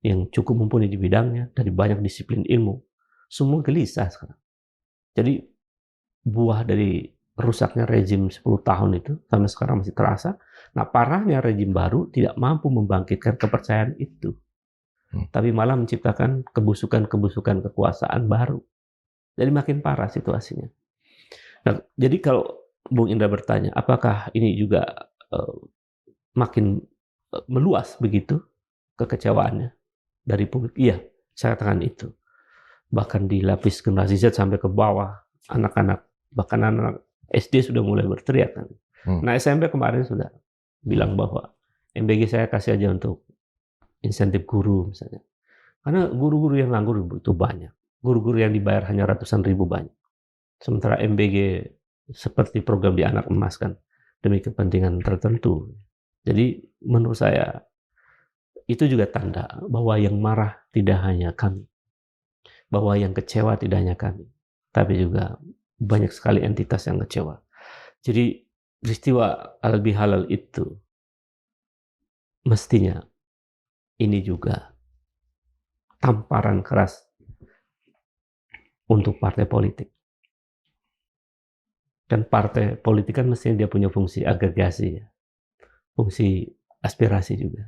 [SPEAKER 1] yang cukup mumpuni di bidangnya, dari banyak disiplin ilmu. Semua gelisah sekarang. Jadi buah dari rusaknya rezim 10 tahun itu sampai sekarang masih terasa. Nah, parahnya rezim baru tidak mampu membangkitkan kepercayaan itu. Tapi malah menciptakan kebusukan-kebusukan kekuasaan baru. Jadi makin parah situasinya. Nah, jadi kalau Bung Indra bertanya, apakah ini juga makin meluas begitu kekecewaannya dari publik? Iya, saya katakan itu. Bahkan di lapis generasi Z sampai ke bawah, anak-anak, bahkan anak SD sudah mulai berteriak. Nah, SMP kemarin sudah bilang bahwa MBG saya kasih aja untuk insentif guru misalnya. Karena guru-guru yang nganggur itu banyak. Guru-guru yang dibayar hanya ratusan ribu banyak. Sementara MBG seperti program di anak emas kan, demi kepentingan tertentu. Jadi menurut saya itu juga tanda bahwa yang marah tidak hanya kami. bahwa yang kecewa tidak hanya kami, tapi juga banyak sekali entitas yang kecewa. Jadi peristiwa halal bihalal itu mestinya ini juga tamparan keras untuk partai politik. Dan partai politik kan mestinya dia punya fungsi agregasi, ya, fungsi aspirasi juga.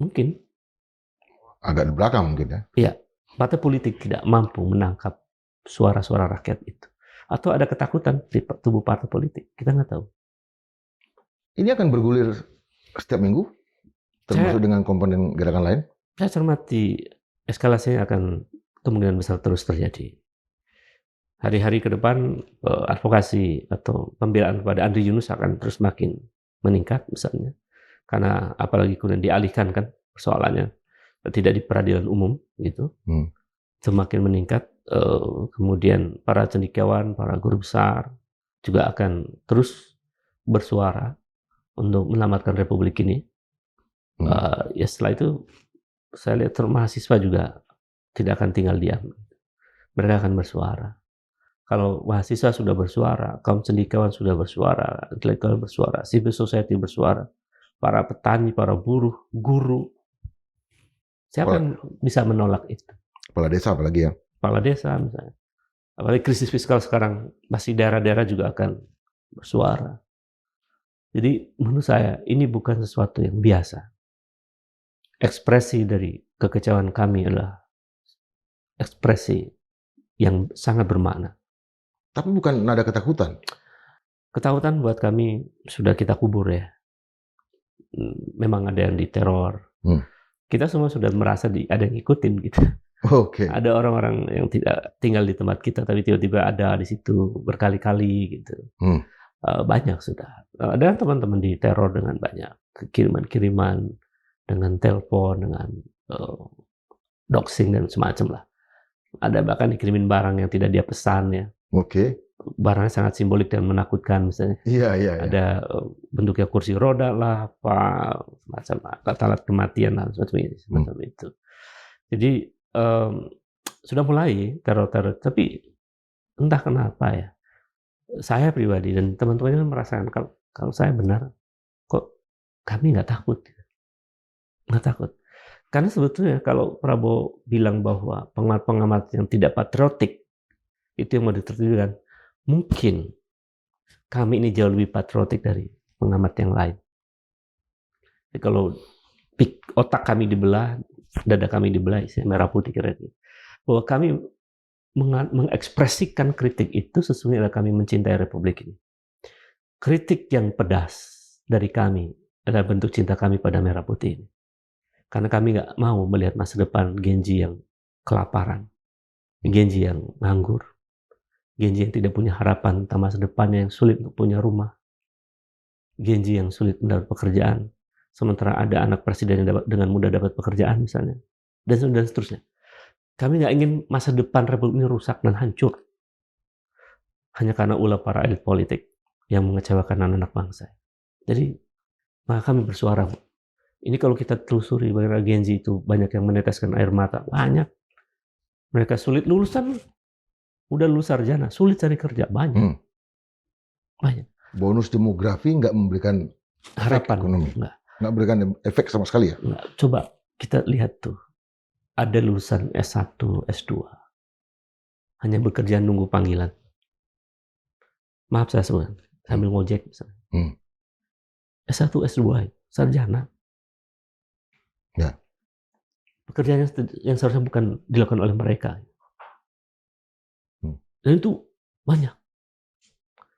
[SPEAKER 1] Mungkin
[SPEAKER 2] Agak di belakang mungkin ya.
[SPEAKER 1] ya, partai politik tidak mampu menangkap suara-suara rakyat itu. Atau ada ketakutan di tubuh partai politik, kita nggak tahu.
[SPEAKER 2] Ini akan bergulir setiap minggu, termasuk dengan komponen gerakan lain?
[SPEAKER 1] Saya cermati eskalasinya akan kemungkinan besar terus terjadi. Hari-hari ke depan advokasi atau pembelaan kepada Andri Yunus akan terus makin meningkat misalnya. Karena apalagi kemudian dialihkan kan persoalannya tidak di peradilan umum gitu. Semakin meningkat, kemudian para cendekiawan, para guru besar juga akan terus bersuara untuk menyelamatkan republik ini. Ya setelah itu saya lihat mahasiswa juga tidak akan tinggal diam. Mereka akan bersuara. Kalau mahasiswa sudah bersuara, kaum cendekiawan sudah bersuara, intelektual bersuara, civil society bersuara, para petani, para buruh, guru, siapa yang bisa menolak itu?
[SPEAKER 2] Kepala desa apalagi ya?
[SPEAKER 1] Kepala desa misalnya. Apalagi krisis fiskal sekarang, masih daerah-daerah juga akan bersuara. Jadi menurut saya ini bukan sesuatu yang biasa. Ekspresi dari kekecewaan kami adalah ekspresi yang sangat bermakna.
[SPEAKER 2] Tapi bukan nada ketakutan.
[SPEAKER 1] Ketakutan buat kami sudah kita kubur ya. Memang ada yang diteror. Kita semua sudah merasa ada yang ngikutin gitu. Ada orang-orang yang tidak tinggal di tempat kita, tapi tiba-tiba ada di situ berkali-kali gitu. Banyak sudah. Ada teman-teman diteror dengan banyak kiriman-kiriman, dengan telepon, dengan doxing dan semacam lah. Ada bahkan dikirimin barang yang tidak dia pesan ya. Barangnya sangat simbolik dan menakutkan misalnya. Ada bentuknya kursi roda lah, apa macam alat kematian lah, semacam itu. Jadi sudah mulai teror-teror, tapi entah kenapa ya. Saya pribadi dan teman-temannya merasakan kalau saya benar, kok kami nggak takut, nggak takut. Karena sebetulnya kalau Prabowo bilang bahwa pengamat-pengamat yang tidak patriotik itu yang mau ditertibkan, mungkin kami ini jauh lebih patriotik dari pengamat yang lain. Jadi kalau otak kami dibelah, dada kami dibelah, merah putih kira-kira, bahwa kami mengekspresikan kritik itu sesungguhnya adalah kami mencintai republik ini. Kritik yang pedas dari kami adalah bentuk cinta kami pada merah putih ini. Karena kami nggak mau melihat masa depan Genji yang kelaparan, Genji yang nganggur, Genji yang tidak punya harapan tentang masa depannya, yang sulit untuk punya rumah, Genji yang sulit mendapat pekerjaan, sementara ada anak presiden yang dengan mudah dapat pekerjaan misalnya, dan seterusnya. Kami nggak ingin masa depan republik ini rusak dan hancur hanya karena ulah para elit politik yang mengecewakan anak-anak bangsa. Jadi maka kami bersuara. Ini kalau kita telusuri bagaimana Genji itu banyak yang meneteskan air mata, banyak. Mereka sulit lulusan, udah lulus sarjana, sulit cari kerja, banyak. Banyak.
[SPEAKER 2] Bonus demografi nggak memberikan
[SPEAKER 1] harapan
[SPEAKER 2] ekonomi, nggak memberikan efek sama sekali ya.
[SPEAKER 1] Coba kita lihat tuh, ada lulusan S1, S2, hanya bekerja nunggu panggilan. Maaf saya semua, sambil ngojek misalnya. S1, S2, sarjana.
[SPEAKER 2] Ya.
[SPEAKER 1] Pekerjaan yang seharusnya bukan dilakukan oleh mereka. Dan itu banyak.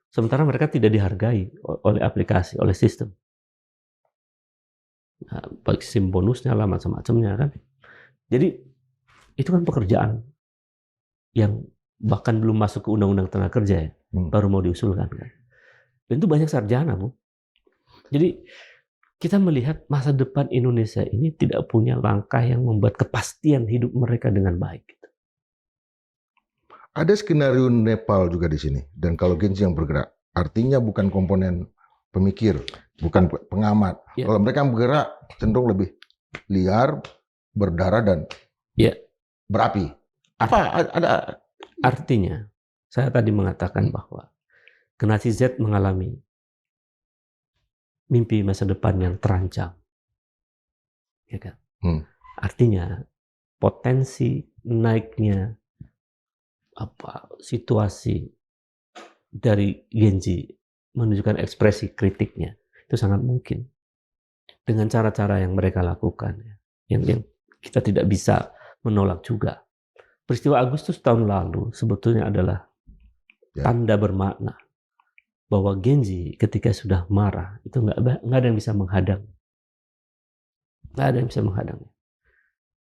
[SPEAKER 1] Sementara mereka tidak dihargai oleh aplikasi, oleh sistem. Nah, baik sistem bonusnya lah, macam-macamnya kan. Jadi itu kan pekerjaan yang bahkan belum masuk ke undang-undang tenaga kerja ya, baru mau diusulkan kan. Dan itu banyak sarjana, Bu. Jadi kita melihat masa depan Indonesia ini tidak punya langkah yang membuat kepastian hidup mereka dengan baik.
[SPEAKER 2] Ada skenario Nepal juga di sini. Dan kalau Genji yang bergerak, artinya bukan komponen pemikir, bukan pengamat. Ya. Kalau mereka bergerak cenderung lebih liar, berdarah dan berapi. Ada
[SPEAKER 1] Artinya, saya tadi mengatakan bahwa generasi Z mengalami mimpi masa depan yang terancam, ya kan? Artinya potensi naiknya situasi dari Gen Z menunjukkan ekspresi kritiknya itu sangat mungkin dengan cara-cara yang mereka lakukan, yang kita tidak bisa menolak juga. Peristiwa Agustus tahun lalu sebetulnya adalah tanda bermakna bahwa Gen Z ketika sudah marah itu nggak ada yang bisa menghadang, nggak ada yang bisa menghadang.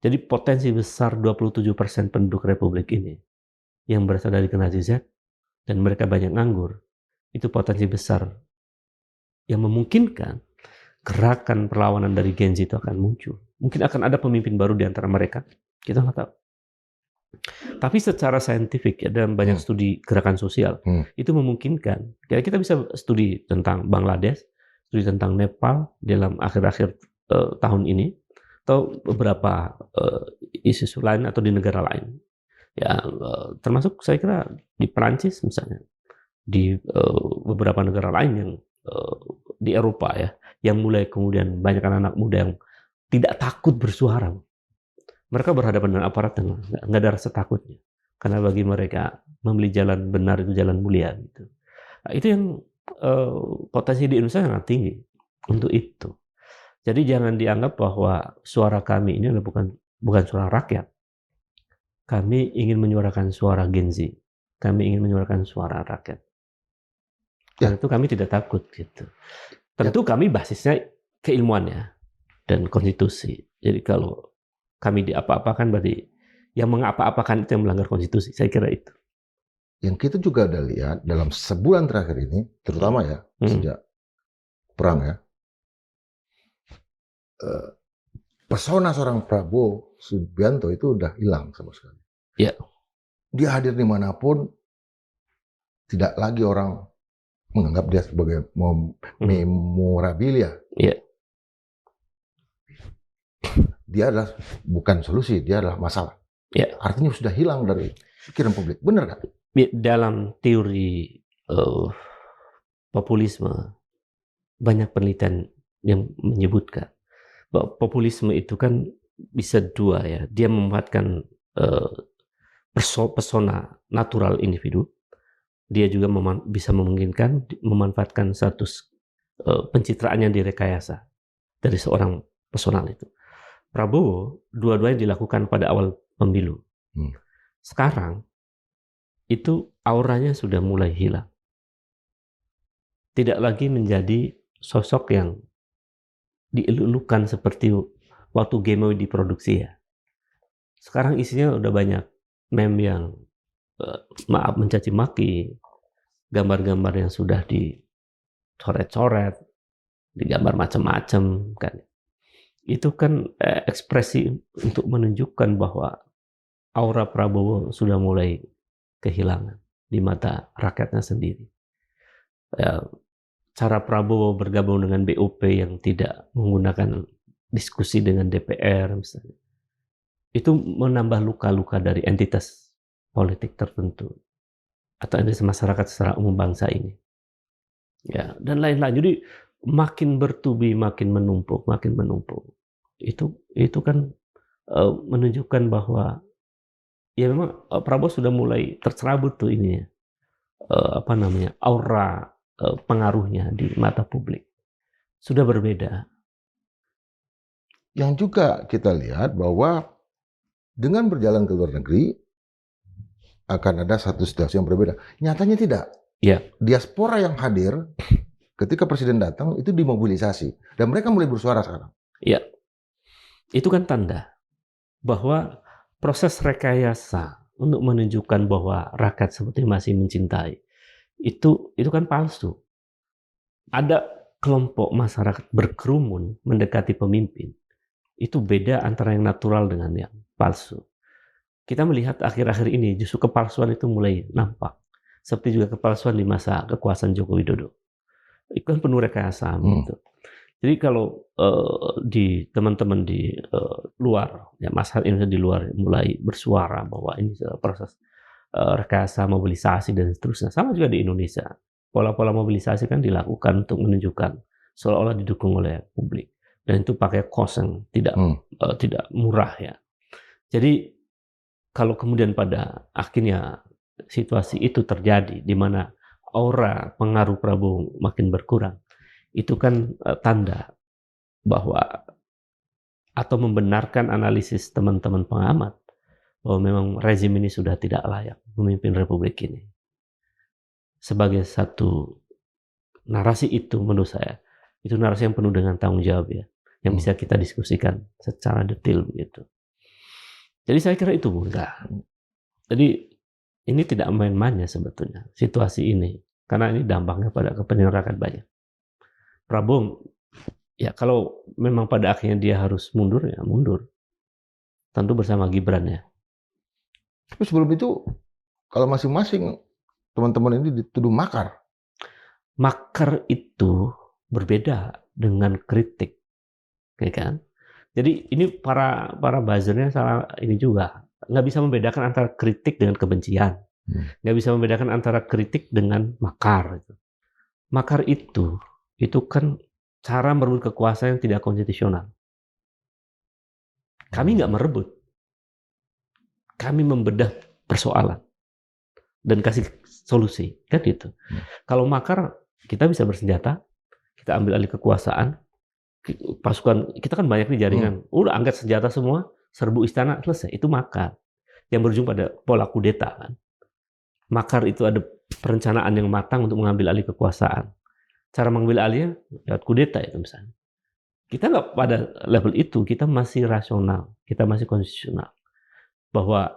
[SPEAKER 1] Jadi potensi besar 27% penduduk Republik ini yang berasal dari generasi Z dan mereka banyak nganggur, itu potensi besar yang memungkinkan gerakan perlawanan dari Gen Z itu akan muncul. Mungkin akan ada pemimpin baru di antara mereka, kita nggak tahu. Tapi secara saintifik ya, dalam banyak studi gerakan sosial itu memungkinkan. Kita bisa studi tentang Bangladesh, studi tentang Nepal dalam akhir-akhir tahun ini, atau beberapa isu lain atau di negara lain. Ya, termasuk saya kira di Perancis misalnya, di beberapa negara lain yang di Eropa ya, yang mulai kemudian banyak anak-anak muda yang tidak takut bersuara. Mereka berhadapan dengan aparat yang nggak ada rasa takutnya. Karena bagi mereka memilih jalan benar itu jalan mulia gitu. Nah, itu yang potensi di Indonesia sangat tinggi untuk itu. Jadi jangan dianggap bahwa suara kami ini bukan suara rakyat. Kami ingin menyuarakan suara Gen Z. Kami ingin menyuarakan suara rakyat. Karena itu kami tidak takut gitu. Tentu kami basisnya keilmuannya dan konstitusi. Jadi kalau kami diapa-apakan berarti yang mengapa-apakan itu yang melanggar konstitusi. Saya kira itu.
[SPEAKER 2] Yang kita juga ada lihat dalam sebulan terakhir ini, terutama ya sejak perang ya, persona seorang Prabowo Subianto itu udah hilang sama sekali.
[SPEAKER 1] Ya.
[SPEAKER 2] Dia hadir dimanapun, tidak lagi orang menganggap dia sebagai memorabilia.
[SPEAKER 1] Ya.
[SPEAKER 2] Dia adalah bukan solusi, dia adalah masalah.
[SPEAKER 1] Ya.
[SPEAKER 2] Artinya sudah hilang dari pikiran publik. Benar kan?
[SPEAKER 1] Dalam teori populisme, banyak penelitian yang menyebutkan bahwa populisme itu kan bisa dua ya. Dia memanfaatkan pesona natural individu. Dia juga bisa memungkinkan memanfaatkan status pencitraan yang direkayasa dari seorang personal itu. Prabowo, dua-duanya dilakukan pada awal pemilu. Sekarang, itu auranya sudah mulai hilang. Tidak lagi menjadi sosok yang dielulukan seperti waktu Gemoy diproduksi ya. Sekarang isinya udah banyak meme yang mencaci maki, gambar-gambar yang sudah dicoret-coret, digambar macam-macam kan. Itu kan ekspresi untuk menunjukkan bahwa aura Prabowo sudah mulai kehilangan di mata rakyatnya sendiri. Cara Prabowo bergabung dengan BOP yang tidak menggunakan diskusi dengan DPR misalnya, itu menambah luka-luka dari entitas politik tertentu atau entitas masyarakat secara umum bangsa ini. Ya, dan lain-lain. Jadi makin bertubi, makin menumpuk. Itu kan menunjukkan bahwa ya memang Prabowo sudah mulai tercerabut tuh ini ya, aura pengaruhnya di mata publik sudah berbeda.
[SPEAKER 2] Yang juga kita lihat bahwa dengan berjalan ke luar negeri akan ada satu situasi yang berbeda. Nyatanya tidak.
[SPEAKER 1] Ya.
[SPEAKER 2] Diaspora yang hadir ketika presiden datang itu dimobilisasi dan mereka mulai bersuara sekarang.
[SPEAKER 1] Ya. Itu kan tanda bahwa proses rekayasa untuk menunjukkan bahwa rakyat seperti masih mencintai itu kan palsu. Ada kelompok masyarakat berkerumun mendekati pemimpin. Itu beda antara yang natural dengan yang palsu. Kita melihat akhir-akhir ini justru kepalsuan itu mulai nampak. Seperti juga kepalsuan di masa kekuasaan Joko Widodo. Itu kan penuh rekayasa gitu. Jadi kalau di teman-teman di luar, ya masyarakat Indonesia di luar mulai bersuara bahwa ini proses rekayasa mobilisasi dan seterusnya, sama juga di Indonesia. Pola-pola mobilisasi kan dilakukan untuk menunjukkan seolah-olah didukung oleh publik, dan itu pakai cost yang tidak murah ya. Jadi kalau kemudian pada akhirnya situasi itu terjadi di mana aura pengaruh Prabowo makin berkurang, itu kan tanda bahwa atau membenarkan analisis teman-teman pengamat bahwa memang rezim ini sudah tidak layak memimpin republik ini. Sebagai satu narasi itu menurut saya, itu narasi yang penuh dengan tanggung jawab ya, yang bisa kita diskusikan secara detail begitu. Jadi saya kira itu enggak. Jadi ini tidak main-main ya sebetulnya situasi ini, karena ini dampaknya pada kepentingan rakyat banyak. Prabowo, ya kalau memang pada akhirnya dia harus mundur, ya mundur. Tentu bersama Gibran ya.
[SPEAKER 2] Tapi sebelum itu, kalau masing-masing teman-teman ini dituduh makar.
[SPEAKER 1] Makar itu berbeda dengan kritik, ya kan? Jadi ini para buzzernya salah ini juga. Nggak bisa membedakan antara kritik dengan kebencian. Nggak bisa membedakan antara kritik dengan makar. Makar itu kan cara merebut kekuasaan yang tidak konstitusional. Kami nggak merebut. Kami membedah persoalan dan kasih solusi, kan gitu. Kalau makar, kita bisa bersenjata, kita ambil alih kekuasaan, pasukan kita kan banyak nih jaringan, udah angkat senjata semua, serbu istana, selesai. Itu makar yang berujung pada pola kudeta kan. Makar itu ada perencanaan yang matang untuk mengambil alih kekuasaan. Cara mengambil alihnya lewat kudeta itu misalnya. Kita nggak pada level itu, kita masih rasional, kita masih konstitusional. Bahwa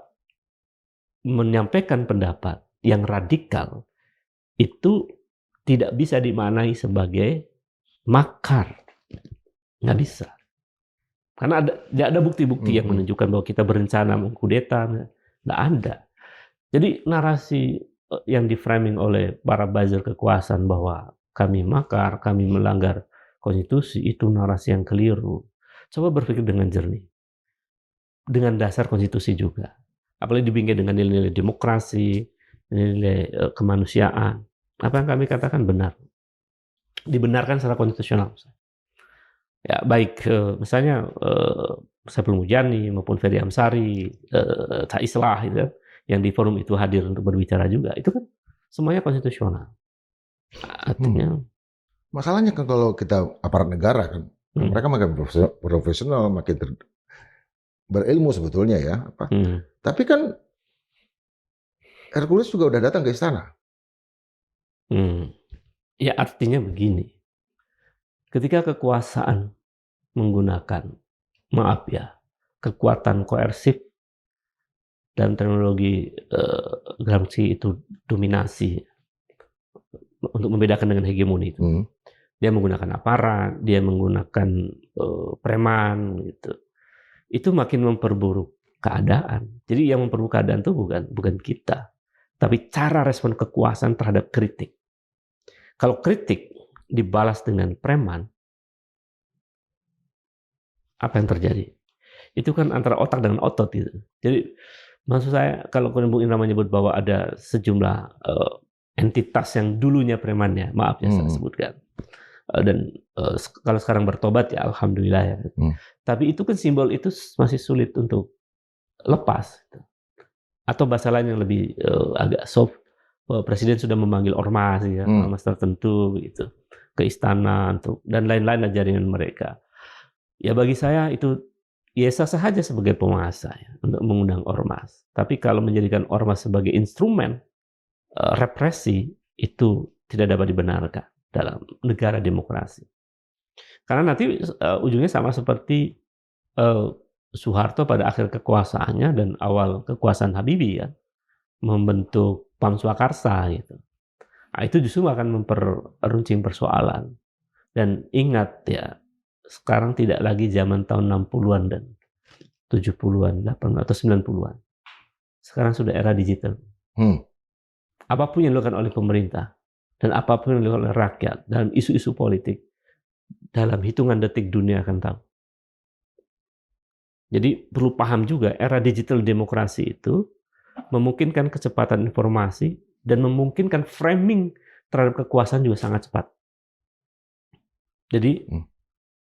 [SPEAKER 1] menyampaikan pendapat yang radikal itu tidak bisa dimaknai sebagai makar. Nggak bisa. Karena tidak ada bukti-bukti yang menunjukkan bahwa kita berencana mengkudeta. Nggak ada. Jadi narasi yang di-framing oleh para buzzer kekuasaan bahwa kami makar, kami melanggar konstitusi, itu narasi yang keliru. Coba berpikir dengan jernih. Dengan dasar konstitusi juga. Apalagi dibingkai dengan nilai-nilai demokrasi, nilai kemanusiaan. Apa yang kami katakan benar. Dibenarkan secara konstitusional. Ya, baik misalnya Saiful Mujani maupun Ferry Amsari, Cak Islah gitu, yang di forum itu hadir untuk berbicara juga, itu kan semuanya konstitusional. Artinya
[SPEAKER 2] masalahnya kan kalau kita aparat negara kan, mereka makin profesional, makin berilmu sebetulnya ya. Tapi kan Hercules juga udah datang ke istana.
[SPEAKER 1] Ya artinya begini, ketika kekuasaan menggunakan, maaf ya, kekuatan koersif dan teknologi Gramsci itu dominasi untuk membedakan dengan hegemoni itu. Dia menggunakan aparat, dia menggunakan preman gitu. Itu makin memperburuk keadaan. Jadi yang memperburuk keadaan itu bukan kita, tapi cara respon kekuasaan terhadap kritik. Kalau kritik dibalas dengan preman, apa yang terjadi? Itu kan antara otak dengan otot gitu. Jadi maksud saya, kalau Bung Indra menyebut bahwa ada sejumlah entitas yang dulunya premannya, maaf ya saya sebutkan, dan kalau sekarang bertobat ya alhamdulillah ya. Tapi itu kan simbol itu masih sulit untuk lepas. Atau bahasa lain yang lebih agak soft, Presiden sudah memanggil ormas ya, ormas tertentu gitu, ke istana untuk dan lain-lain jaringan mereka. Ya bagi saya itu ya sah-sah saja sebagai penguasa ya, untuk mengundang ormas. Tapi kalau menjadikan ormas sebagai instrumen represi, itu tidak dapat dibenarkan dalam negara demokrasi. Karena nanti ujungnya sama seperti Soeharto pada akhir kekuasaannya dan awal kekuasaan Habibie ya, membentuk PAM Swakarsa gitu. Nah, itu justru akan memperuncing persoalan. Dan ingat ya, sekarang tidak lagi zaman tahun 60-an dan 70-an, 80-an atau 90-an. Sekarang sudah era digital. Apapun yang dilakukan oleh pemerintah dan apapun yang dilakukan oleh rakyat dalam isu-isu politik dalam hitungan detik dunia akan tahu. Jadi perlu paham juga era digital demokrasi itu memungkinkan kecepatan informasi dan memungkinkan framing terhadap kekuasaan juga sangat cepat. Jadi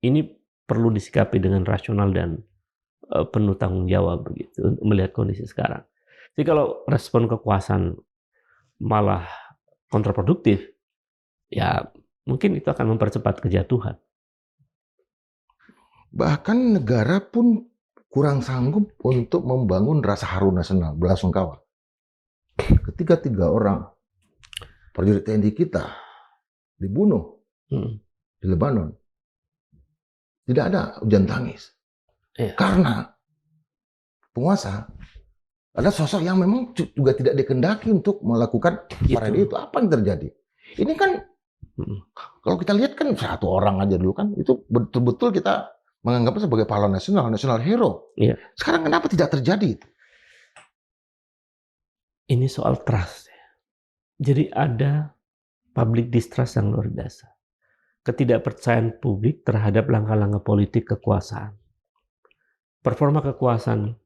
[SPEAKER 1] ini perlu disikapi dengan rasional dan penuh tanggung jawab begitu untuk melihat kondisi sekarang. Jadi kalau respon kekuasaan malah kontraproduktif, ya mungkin itu akan mempercepat kejatuhan.
[SPEAKER 2] Bahkan negara pun kurang sanggup untuk membangun rasa haru nasional, belasungkawa. Ketika 3 orang prajurit TNI kita dibunuh di Lebanon, tidak ada hujan tangis. Karena penguasa ada sosok yang memang juga tidak dikehendaki untuk melakukan parade itu. Apa yang terjadi? Ini kan kalau kita lihat kan 1 orang aja dulu kan, itu betul-betul kita menganggapnya sebagai pahlawan nasional, national hero. Sekarang kenapa tidak terjadi?
[SPEAKER 1] Ini soal trust. Jadi ada public distrust yang luar biasa. Ketidakpercayaan publik terhadap langkah-langkah politik kekuasaan. Performa kekuasaan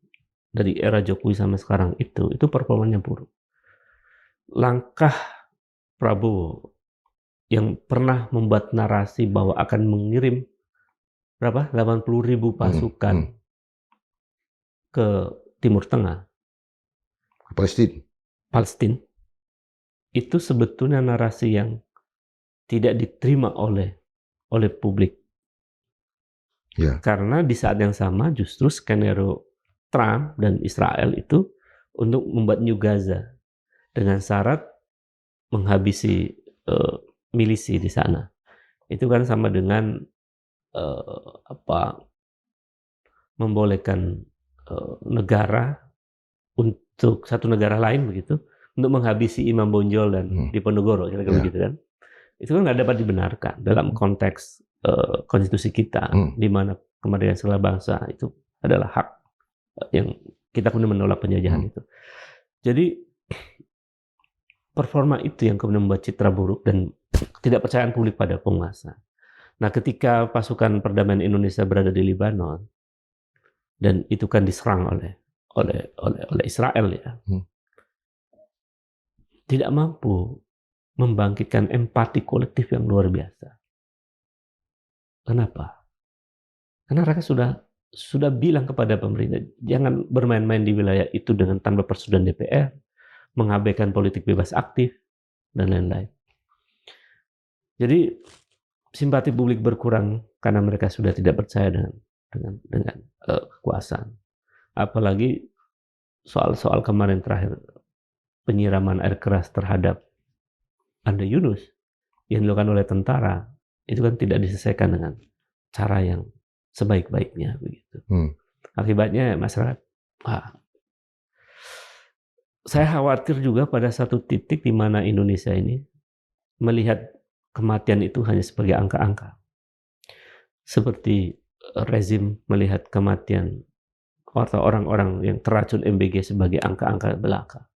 [SPEAKER 1] dari era Jokowi sampai sekarang itu performanya buruk. Langkah Prabowo yang pernah membuat narasi bahwa akan mengirim 80.000 pasukan ke Timur Tengah, Palestina, itu sebetulnya narasi yang tidak diterima oleh publik. Karena di saat yang sama justru skenario Trump dan Israel itu untuk membuat New Gaza dengan syarat menghabisi milisi di sana. Itu kan sama dengan membolehkan negara untuk satu negara lain begitu untuk menghabisi Imam Bonjol dan Diponegoro, kira-kira begitu kan. Itu kan nggak dapat dibenarkan dalam konteks konstitusi kita, di mana kemerdekaan segala bangsa itu adalah hak yang kita kemudian menolak penjajahan itu. Jadi performa itu yang kemudian membuat citra buruk dan ketidakpercayaan publik pada penguasa. Nah, ketika pasukan perdamaian Indonesia berada di Lebanon dan itu kan diserang oleh Israel ya, tidak mampu membangkitkan empati kolektif yang luar biasa. Kenapa? Karena mereka sudah bilang kepada pemerintah, jangan bermain-main di wilayah itu dengan tanpa persetujuan DPR, mengabaikan politik bebas aktif, dan lain-lain. Jadi simpati publik berkurang karena mereka sudah tidak percaya dengan kekuasaan. Apalagi soal kemarin terakhir, penyiraman air keras terhadap Anda Yunus yang dilakukan oleh tentara, itu kan tidak diselesaikan dengan cara yang sebaik-baiknya begitu. Akibatnya masyarakat, saya khawatir juga pada satu titik di mana Indonesia ini melihat kematian itu hanya sebagai angka-angka. Seperti rezim melihat kematian atau orang-orang yang teracun MBG sebagai angka-angka belaka.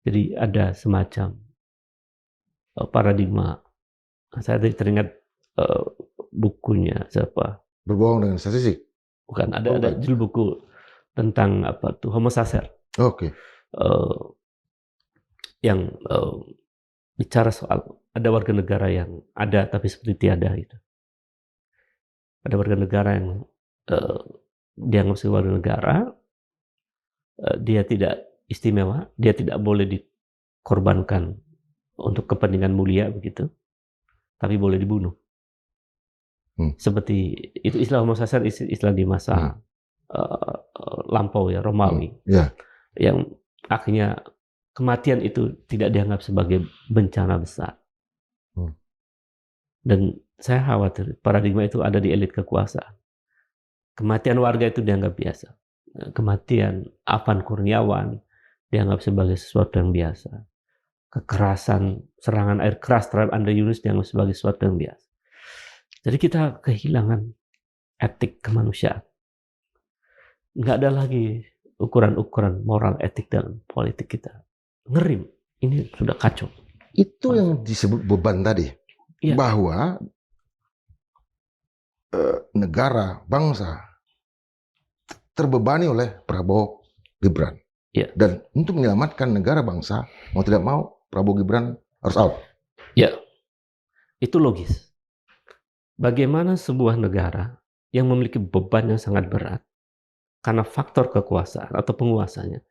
[SPEAKER 1] Jadi ada semacam paradigma. Saya teringat bukunya siapa?
[SPEAKER 2] Berbohong dengan statistik?
[SPEAKER 1] Bukan, ada judul buku tentang Homo Sacer. Yang bicara soal ada warga negara yang ada tapi seperti tiada gitu. Ada warga negara yang dianggap sebagai warga negara, dia tidak istimewa, dia tidak boleh dikorbankan untuk kepentingan mulia begitu, tapi boleh dibunuh. Seperti itu istilah Homo Sacer, istilah di masa lampau ya, Romawi, yang akhirnya kematian itu tidak dianggap sebagai bencana besar. Dan saya khawatir paradigma itu ada di elit kekuasaan. Kematian warga itu dianggap biasa. Kematian Afan Kurniawan dianggap sebagai sesuatu yang biasa. Kekerasan, serangan air keras terhadap Anda Yunus dianggap sebagai sesuatu yang biasa. Jadi kita kehilangan etik kemanusiaan. Nggak ada lagi ukuran-ukuran moral etik dalam politik kita. Ngerim. Ini sudah kacau.
[SPEAKER 2] Itu yang disebut beban tadi. Bahwa negara, bangsa terbebani oleh Prabowo Gibran.
[SPEAKER 1] Ya.
[SPEAKER 2] Dan untuk menyelamatkan negara bangsa, mau tidak mau Prabowo Gibran harus out.
[SPEAKER 1] Ya, itu logis. Bagaimana sebuah negara yang memiliki beban yang sangat berat karena faktor kekuasaan atau penguasanya,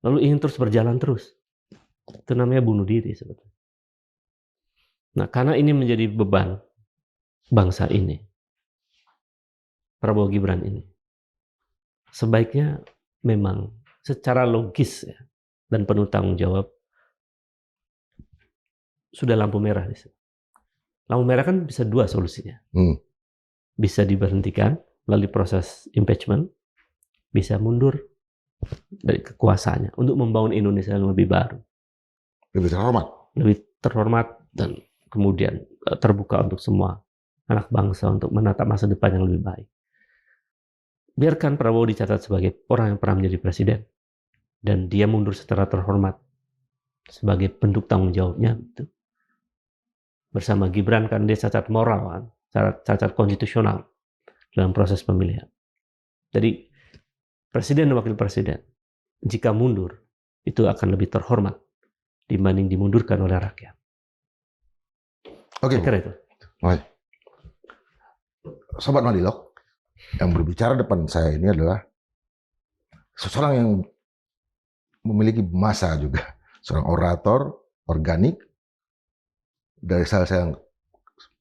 [SPEAKER 1] lalu ingin terus berjalan terus, itu namanya bunuh diri sebetulnya. Nah, karena ini menjadi beban bangsa ini, Prabowo Gibran ini, sebaiknya memang secara logis ya, dan penuh tanggung jawab, sudah lampu merah di sini. Lampu merah kan bisa dua solusinya. Bisa diberhentikan melalui proses impeachment, bisa mundur dari kekuasaannya untuk membangun Indonesia yang lebih baru.
[SPEAKER 2] Lebih terhormat.
[SPEAKER 1] Lebih terhormat dan kemudian terbuka untuk semua anak bangsa untuk menatap masa depan yang lebih baik. Biarkan Prabowo dicatat sebagai orang yang pernah menjadi presiden. Dan dia mundur secara terhormat sebagai bentuk tanggung jawabnya. Gitu. Bersama Gibran kan dia cacat moral, kan? Cacat konstitusional dalam proses pemilihan. Jadi presiden dan wakil presiden jika mundur itu akan lebih terhormat dibanding dimundurkan oleh rakyat.
[SPEAKER 2] Oke,
[SPEAKER 1] kira itu.
[SPEAKER 2] Oke. Sobat Madilog, yang berbicara depan saya ini adalah seseorang yang memiliki masa juga, seorang orator organik dari saya yang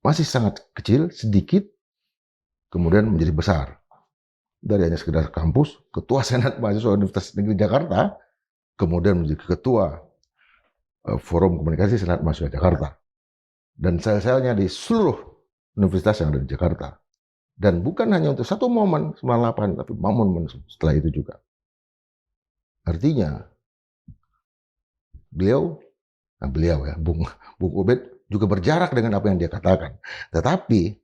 [SPEAKER 2] masih sangat kecil, sedikit, kemudian menjadi besar. Dari hanya sekedar kampus, ketua Senat Mahasiswa Universitas Negeri Jakarta, kemudian menjadi ketua Forum Komunikasi Senat Mahasiswa Jakarta. Dan sel-selnya di seluruh universitas yang ada di Jakarta. Dan bukan hanya untuk satu momen 98, tapi momen setelah itu juga. Artinya, beliau ya, Bung Ubed juga berjarak dengan apa yang dia katakan. Tetapi,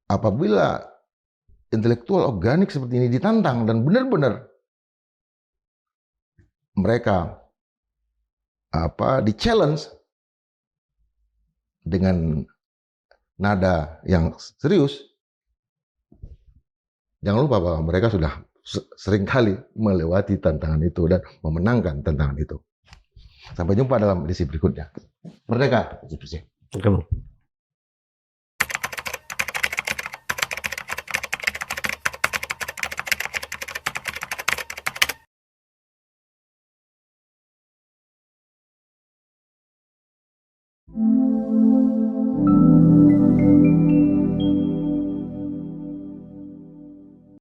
[SPEAKER 2] apabila intelektual organik seperti ini ditantang dan benar-benar mereka di-challenge dengan nada yang serius, jangan lupa bahwa mereka sudah seringkali melewati tantangan itu dan memenangkan tantangan itu. Sampai jumpa dalam edisi berikutnya. Merdeka!
[SPEAKER 1] Oke.